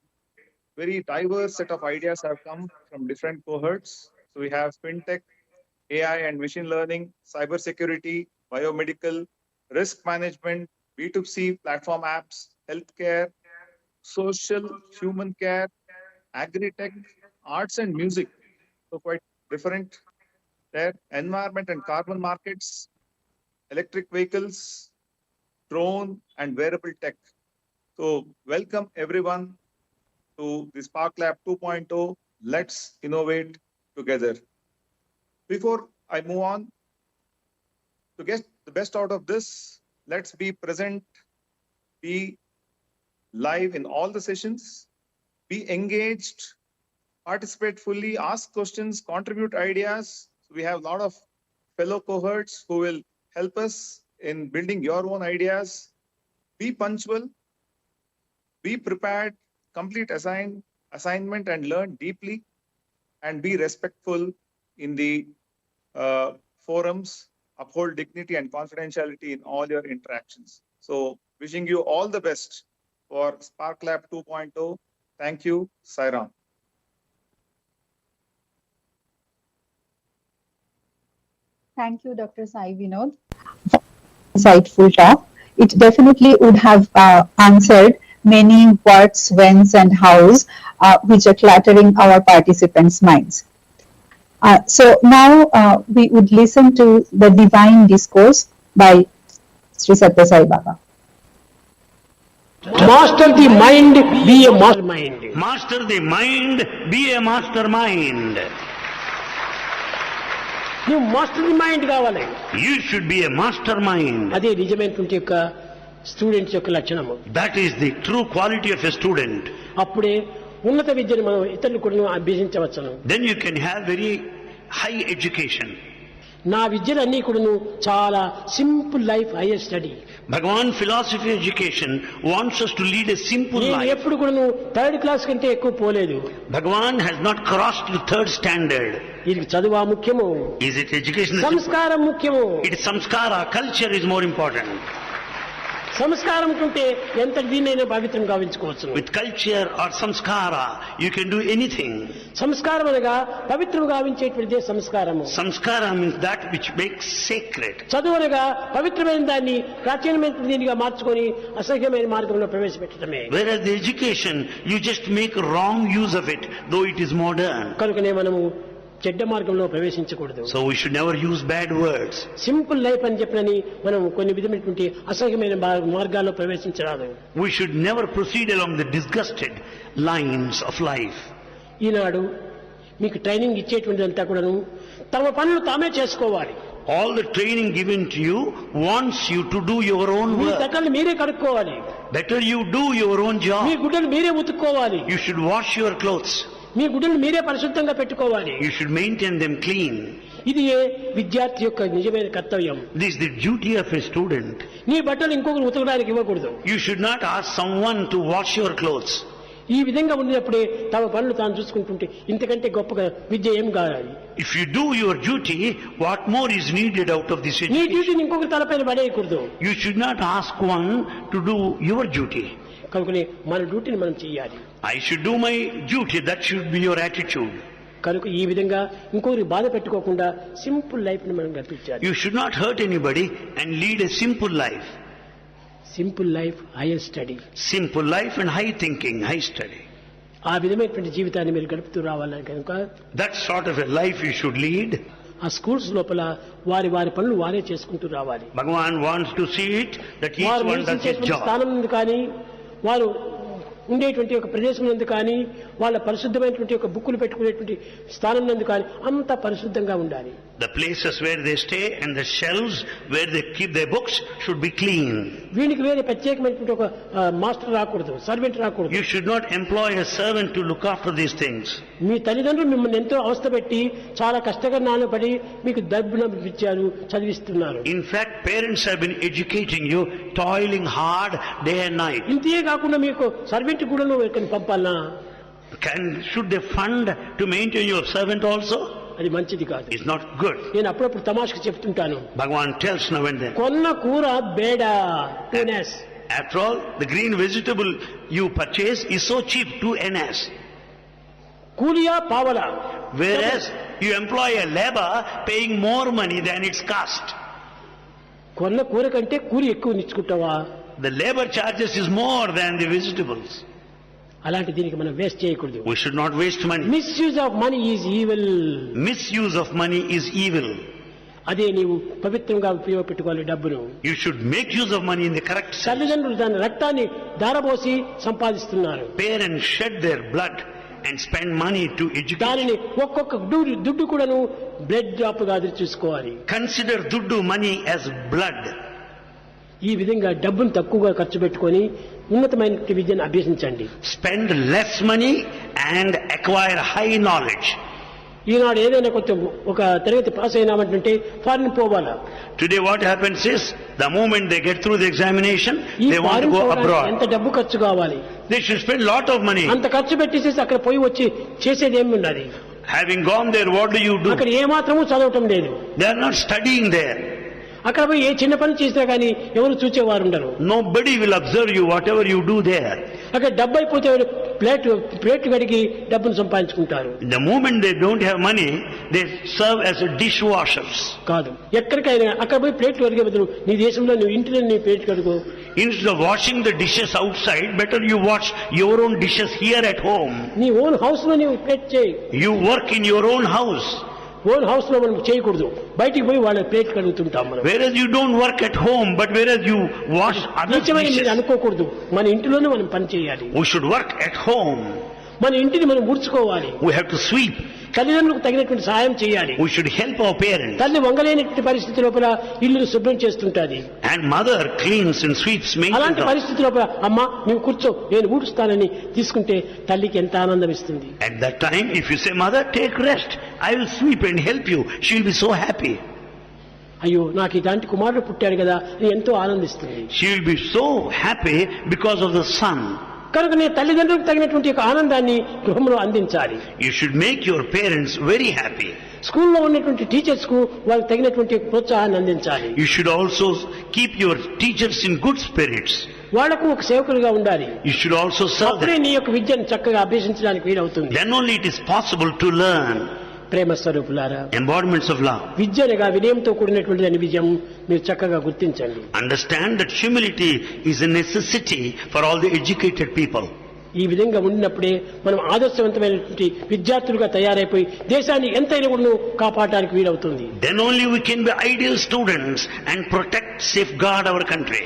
very diverse set of ideas have come from different cohorts. So we have fintech, AI and machine learning, cybersecurity, biomedical, risk management, B2C platform apps, healthcare, social, human care, agri-tech, arts and music. So quite different there. Environment and carbon markets, electric vehicles, drone and wearable tech. So welcome everyone to the SparkLab 2.0. Let's innovate together. Before I move on, to get the best out of this, let's be present, be live in all the sessions, be engaged, participate fully, ask questions, contribute ideas. We have a lot of fellow cohorts who will help us in building your own ideas. Be punctual, be prepared, complete assignment and learn deeply, and be respectful in the forums, uphold dignity and confidentiality in all your interactions. So wishing you all the best for SparkLab 2.0. Thank you, Sairam. Thank you, Dr. Sai Vinod. Insightful talk. It definitely would have answered many whats, whens, and hows, which are cluttering our participants' minds. So now we would listen to the divine discourse by Sri Satya Sai Baba. Master the mind, be a mastermind. Master the mind, be a mastermind. You master the mind కావాలి. You should be a mastermind. అదే నిజమైనటువంటి యొక్క students యొక్క లక్షణము. That is the true quality of a student. అప్పుడే ఉన్నత విద్యను మనం ఇతరులు కూడా అభ్యసించవచ్చును. Then you can have very high education. నా విద్యలన్నీ కూడాను చాలా simple life, hire study. Bhagavan philosophy education wants us to lead a simple life. నేను ఎప్పుడు కూడాను థర్డ్ క్లాస్ కంటే ఎక్కువ పోలేదు. Bhagavan has not crossed the third standard. ఇది చదువు ముఖ్యము. Is it education? సంస్కారం ముఖ్యము. It is samskara. Culture is more important. సంస్కారం ఉంటే ఎంత దీనైనా పవిత్రం గావించుకోవచ్చు. With culture or samskara, you can do anything. సంస్కారం అనగా పవిత్రం గావించేటువంటిదే సంస్కారము. Samskara means that which makes sacred. చదువు అనగా పవిత్రమైన దాన్ని ప్రాచీనమైన దీనిగా మార్చుకొని అసహ్యమైన మార్గంలో ప్రవేశపెట్టడమే. Whereas the education, you just make wrong use of it, though it is modern. కనుకనే మనము చెడ్డ మార్గంలో ప్రవేశించకూడదు. So we should never use bad words. Simple life అని చెప్పని మనం కొన్ని విధమైనటువంటి అసహ్యమైన మార్గాల్లో ప్రవేశించరాదు. We should never proceed along the disgusted lines of life. ఈనాడు మీకు ట్రైనింగ్ ఇచ్చేటువంటిదంతా కూడాను తమ పనులు తామే చేసుకోవాలి. All the training given to you wants you to do your own me work. తక్కలు మీరే కడుక్కోవాలి. Better you do your own job. మీ గుడ్డలు మీరే ఉతుక్కోవాలి. You should wash your clothes. మీ గుడ్డలు మీరే పరిశుద్ధంగా పెట్టుకోవాలి. You should maintain them clean. ఇది విద్యార్థి యొక్క నిజమైన కర్తవ్యం. This is the duty of a student. నీ బట్టలు ఇంకొకరు ఉతకడానికి ఇవ్వకూడదు. You should not ask someone to wash your clothes. ఈ విధంగా ఉన్నప్పుడే తమ పనులు తాను చూసుకుంటుంటే ఇంతకంటే గొప్పగా విద్య ఏం కావాలి. If you do your duty, what more is needed out of this నీ education? డ్యూటీని ఇంకొకరి తలపైన పడేయకూడదు. You should not ask one to do your duty. కనుకనే మన డ్యూటీని మనం చేయాలి. I should do my duty. That should be your attitude. కనుక ఈ విధంగా ఇంకొకరి బాధ పెట్టుకోకుండా సింపుల్ లైఫ్ ని మనం గడిపించాలి. You should not hurt anybody and lead a simple life. Simple life hire study. Simple life and high thinking, high study. ఆ విధమైనటువంటి జీవితాన్ని మీరు గడుపుతూ రావాలని కనుక That sort of a life you should lead. ఆ స్కూల్స్ లోపల వారి వారి పనులు వారే చేసుకుంటూ రావాలి. Bhagavan wants to see it that each వారు one does his నివసించేటువంటి job. స్థానం నుండి కానీ వారు ఉండేటువంటి ఒక ప్రదేశం నందు కానీ వాళ్ళ పరిశుద్ధమైనటువంటి ఒక బుక్కులు పెట్టుకునేటువంటి స్థానం నందు కానీ అంత పరిశుద్ధంగా ఉండాలి. The places where they stay and the shelves where they keep their books should be clean. వీనికి వేరే ప్రత్యేకమైనటువంటి ఒక మాస్టర్ రాకూడదు, సర్వెంట్ రాకూడదు. You should not employ a servant to look after these things. మీ తల్లిదండ్రులు మిమ్మల్ని ఎంతో అవస్థ పెట్టి చాలా కష్టకరణ పడి మీకు డబ్బును ఇచ్చారు, చదివిస్తున్నారు. In fact, parents have been educating you, toiling hard day and night. ఇంతే కాకుండా మీకు సర్వెంట్ కూడా నువ్వు పంపాలనా? Should they fund to maintain your servant also? అది మంచిది కాదు. It's not good. నేను అప్పుడప్పుడు తమాషకు చెప్తుంటాను. Bhagavan tells now and then. కొన్న కూర బేడ టూనెస్. After all, the green vegetable you purchase is so cheap, 2 annas. కూలియా పావలా. Whereas you employ a labor paying more money than its cost. కొన్న కూర కంటే కూలి ఎక్కువ నిచ్చుకుంటావా? The labor charges is more than the vegetables. అలాంటి దీనికి మనం వేస్ట్ చేయకూడదు. We should not waste money. Misuse of money is evil. Misuse of money is evil. అదే నీవు పవిత్రంగా ఉపయోగపెట్టుకోవాలి డబ్బును. You should make use of money in the correct sense. తల్లిదండ్రులు దాని రక్తాన్ని ధారపోసి సంపాదిస్తున్నారు. Parents shed their blood and spend money to educate. దానిని ఒక్కొక్క దుడ్డు కూడాను బ్లడ్ డ్రాప్ గా చూసుకోవాలి. Consider duddu money as blood. ఈ విధంగా డబ్బును తక్కువగా ఖర్చు పెట్టుకొని ఉన్నతమైన విద్యను అభ్యసించండి. Spend less money and acquire high knowledge. ఈనాడు ఏదైనా కొంచెం ఒక తరగతి పాస్ అయినామంటే ఫారిన్ పోవాలా? Today what happens is, the moment they get through the examination, ఈ they want to foreign go పోవడానికి abroad. ఎంత డబ్బు ఖర్చు కావాలి? They should spend lot of money. అంత ఖర్చు పెట్టేసేసి అక్కడ పోయి వచ్చి చేసేది ఏమి ఉన్నది? Having gone there, what do you do? అక్కడ ఏమాత్రము చదవటం లేదు. They are not studying there. అక్కడ పోయి ఏ చిన్న పని చేసినా కానీ ఎవరు చూచేవారు ఉండరు. Nobody will observe you, whatever you do there. అక్కడ డబ్బు అయిపోతే ప్లేట్ కడిగి డబ్బును సంపాదించుకుంటారు. The moment they don't have money, they serve as a dishwashers. కాదు, ఎక్కడికైనా అక్కడ పోయి ప్లేట్లు కడిగే బదులు నీ దేశంలో నువ్వు ఇంటిలో నీ ప్లేట్ కడుగు. Instead of washing the dishes outside, better you wash your own dishes here at home. నీ ఓన్ హౌస్ లో నీవు ప్లేట్ చేయి. You work in your own house. Own house లో మనం చేయకూడదు, బయటికి పోయి వాళ్ళ ప్లేట్ కడుగుతుంటాం మనం. Whereas you don't work at home, but whereas you wash other నిజమని మీరు dishes. అనుకోకూడదు. మన ఇంటిలోనే మనం పని చేయాలి. We should work at home. మన ఇంటిని మనం ఊడ్చుకోవాలి. We have to sweep. తల్లిదండ్రులకు తగినటువంటి సహాయం చేయాలి. We should help our parents. తల్లి వంగలేనటువంటి పరిస్థితి లోపల ఇల్లును శుభ్రం చేస్తుంటాది. And mother cleans and sweeps, అలాంటి maintenance. పరిస్థితి లోపల అమ్మ నువ్వు కూర్చో నేను ఊడుస్తానని తీసుకుంటే తల్లికి ఎంత ఆనందం ఇస్తుంది. At that time, if you say, mother, take rest, I will sweep and help you, she will be so happy. అయ్యో నాకు ఇలాంటి కుమారుడు పుట్టాడు కదా అని ఎంతో ఆనందిస్తుంది. She will be so happy because of the son. కనుక నేను తల్లిదండ్రులకు తగినటువంటి ఒక ఆనందాన్ని గృహంలో అందించాలి. You should make your parents very happy. స్కూల్లో ఉన్నటువంటి టీచర్స్ కు వాళ్ళకి తగినటువంటి ప్రోత్సాహాన్ని అందించాలి. You should also keep your teachers in good spirits. వాళ్లకు ఒక సేవకులుగా ఉండాలి. You should also serve అప్పుడే them. నీ యొక్క విద్యను చక్కగా అభ్యసించడానికి వీలవుతుంది. Then only it is possible to learn. ప్రేమ స్వరూపులారా, Embodiments of love. విద్య అనగా వినయంతో కూడినటువంటి అని విజయం మీరు చక్కగా గుర్తించండి. Understand that humility is a necessity for all the educated people. ఈ విధంగా ఉండినప్పుడే మనం ఆదర్శవంతమైనటువంటి విద్యార్థులుగా తయారైపోయి దేశాన్ని ఎంతైనా కూడా కాపాడడానికి వీలవుతుంది. Then only we can be ideal students and protect, safeguard our country.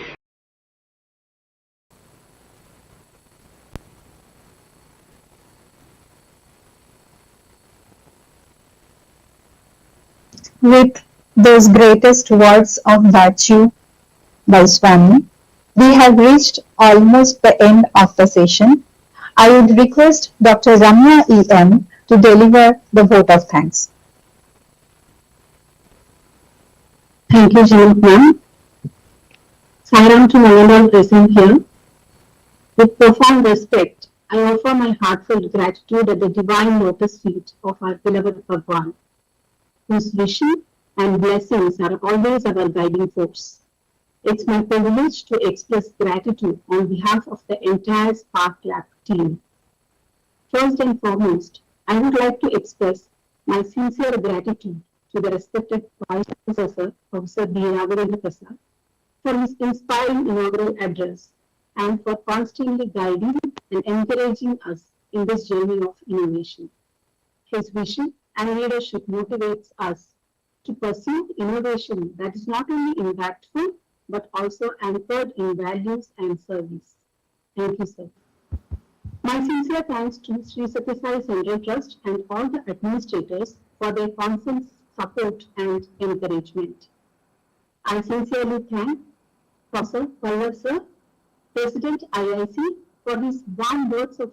With those greatest words of virtue by Swami, we have reached almost the end of the session. I would request Dr. Ramya E.M. to deliver the vote of thanks. Thank you, Januk ma'am. Sairam to all present here. With profound respect, I offer my heartfelt gratitude at the divine lotus feet of our beloved Bhagwan, whose vision and blessings are always our guiding force. It's my privilege to express gratitude on behalf of the entire SparkLab team. First and foremost, I would like to express my sincere gratitude to the respected Vice Professor, Professor B. Raghvendra Prasad, for his inspiring inaugural address and for constantly guiding and encouraging us in this journey of innovation. His vision and leadership motivates us to pursue innovation that is not only impactful but also anchored in values and service. Thank you, sir. My sincere thanks to Sri Sathya Sai Central Trust and all the administrators for their constant support and encouragement. I sincerely thank Professor Pallav sir, President IIC, for his warm words of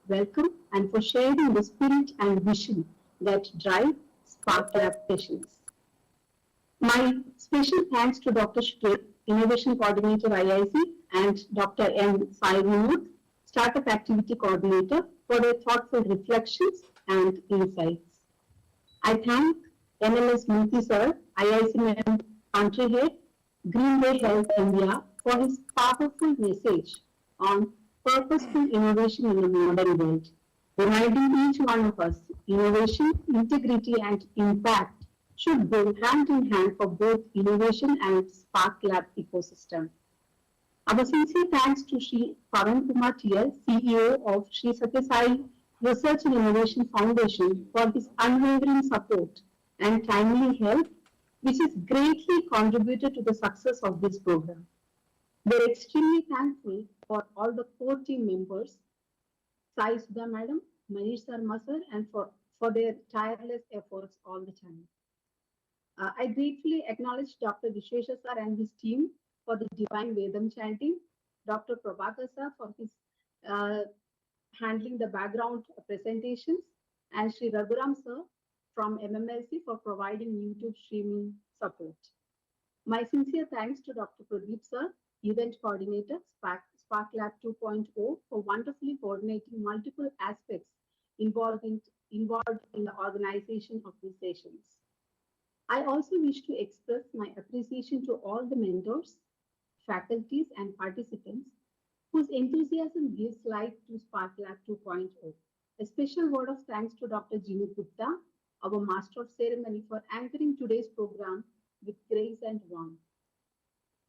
welcome and for sharing the spirit and vision that drive SparkLab sessions. My special thanks to Dr. Shukla, Innovation Coordinator IIC, and Dr. M. Sai Vinod, Startup Activity Coordinator, for their thoughtful reflections and insights. I thank NLS Murthy sir, IIC member, Country Head, Greenway Health India, for his powerful message on purposeful innovation in the modern world, reminding each one of us innovation, integrity, and impact should go hand in hand for both innovation and SparkLab ecosystem. Our sincere thanks to Sri Pavan Kumar TL, CEO of Sri Sathya Sai Research and Innovation Foundation, for his unwavering support and timely help, which has greatly contributed to the success of this program. We are extremely thankful for all the core team members, Sai Sudha Madam, Manish Sharma sir, and for their tireless efforts all the time. I gratefully acknowledge Dr. Vishwesha sir and his team for the divine Vedam chanting, Dr. Prabhakar sir for his handling the background presentations, and Sri Raghuram sir from MMLC for providing YouTube streaming support. My sincere thanks to Dr. Pradeep sir, Event Coordinator, SparkLab 2.0, for wonderfully coordinating multiple aspects involved in the organization of these sessions. I also wish to express my appreciation to all the mentors, faculties, and participants whose enthusiasm gives life to SparkLab 2.0. A special word of thanks to Dr. Jimmy Gupta, our Master of Ceremony, for anchoring today's program with grace and warmth.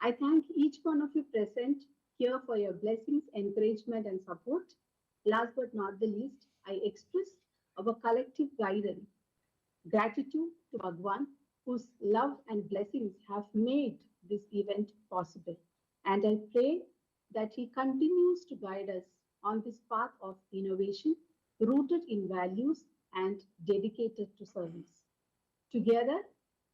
I thank each one of you present here for your blessings, encouragement, and support. Last but not the least, I express our collective guidance, gratitude to Bhagwan, whose love and blessings have made this event possible. And I pray that he continues to guide us on this path of innovation, rooted in values and dedicated to service. Together,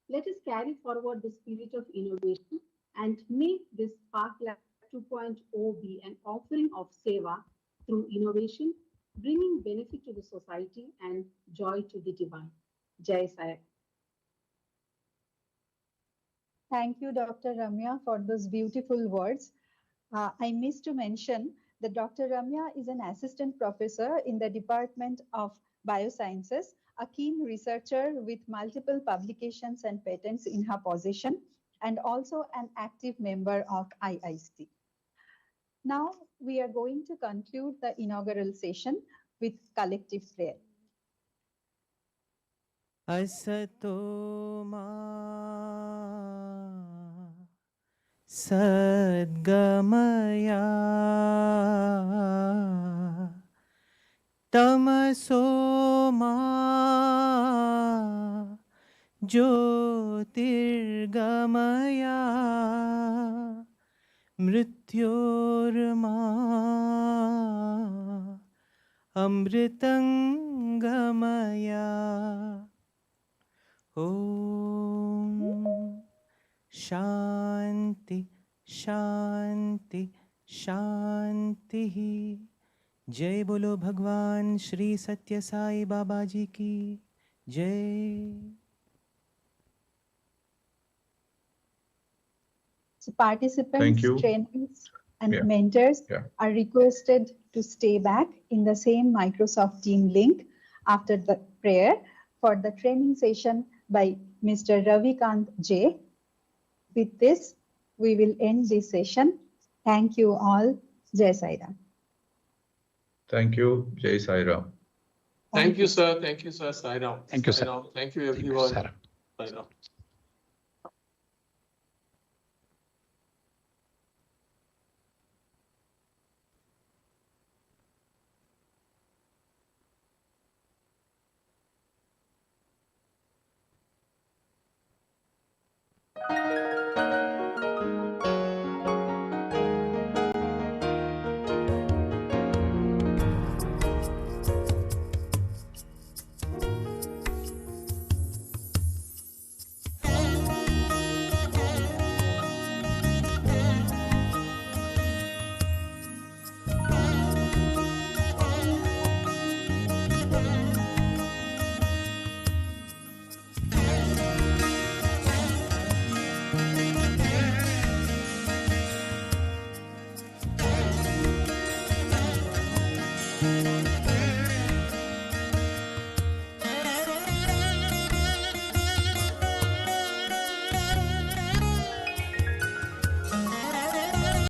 let us carry forward the spirit of innovation and make this SparkLab 2.0 be an offering of seva through innovation, bringing benefit to the society and joy to the divine. Jai Sai. Thank you, Dr. Ramya, for those beautiful words. I missed to mention that Dr. Ramya is an assistant professor in the Department of Biosciences, a keen researcher with multiple publications and patents in her possession, and also an active member of IIC. Now, we are going to conclude the inaugural session with collective prayer. Asato ma sadgamaya tamaso ma jyotirgamaya mrityorma amritangamaya. Om Shanti Shanti Shanti. Jai Bolo Bhagwan Shri Satya Sai Baba Ji ki Jai. So participants, Thank you. trainers, and Yeah. mentors Yeah. are requested to stay back in the same Microsoft Team link after the prayer for the training session by Mr. Ravikant J. With this, we will end this session. Thank you all. Jai Sai Ram. Thank you. Jai Sai Ram. Thank you, sir. Thank you, sir. Sai Ram. Thank you, Sai sir. Ram. Thank you, Thank you, everyone. sir. Sai Ram.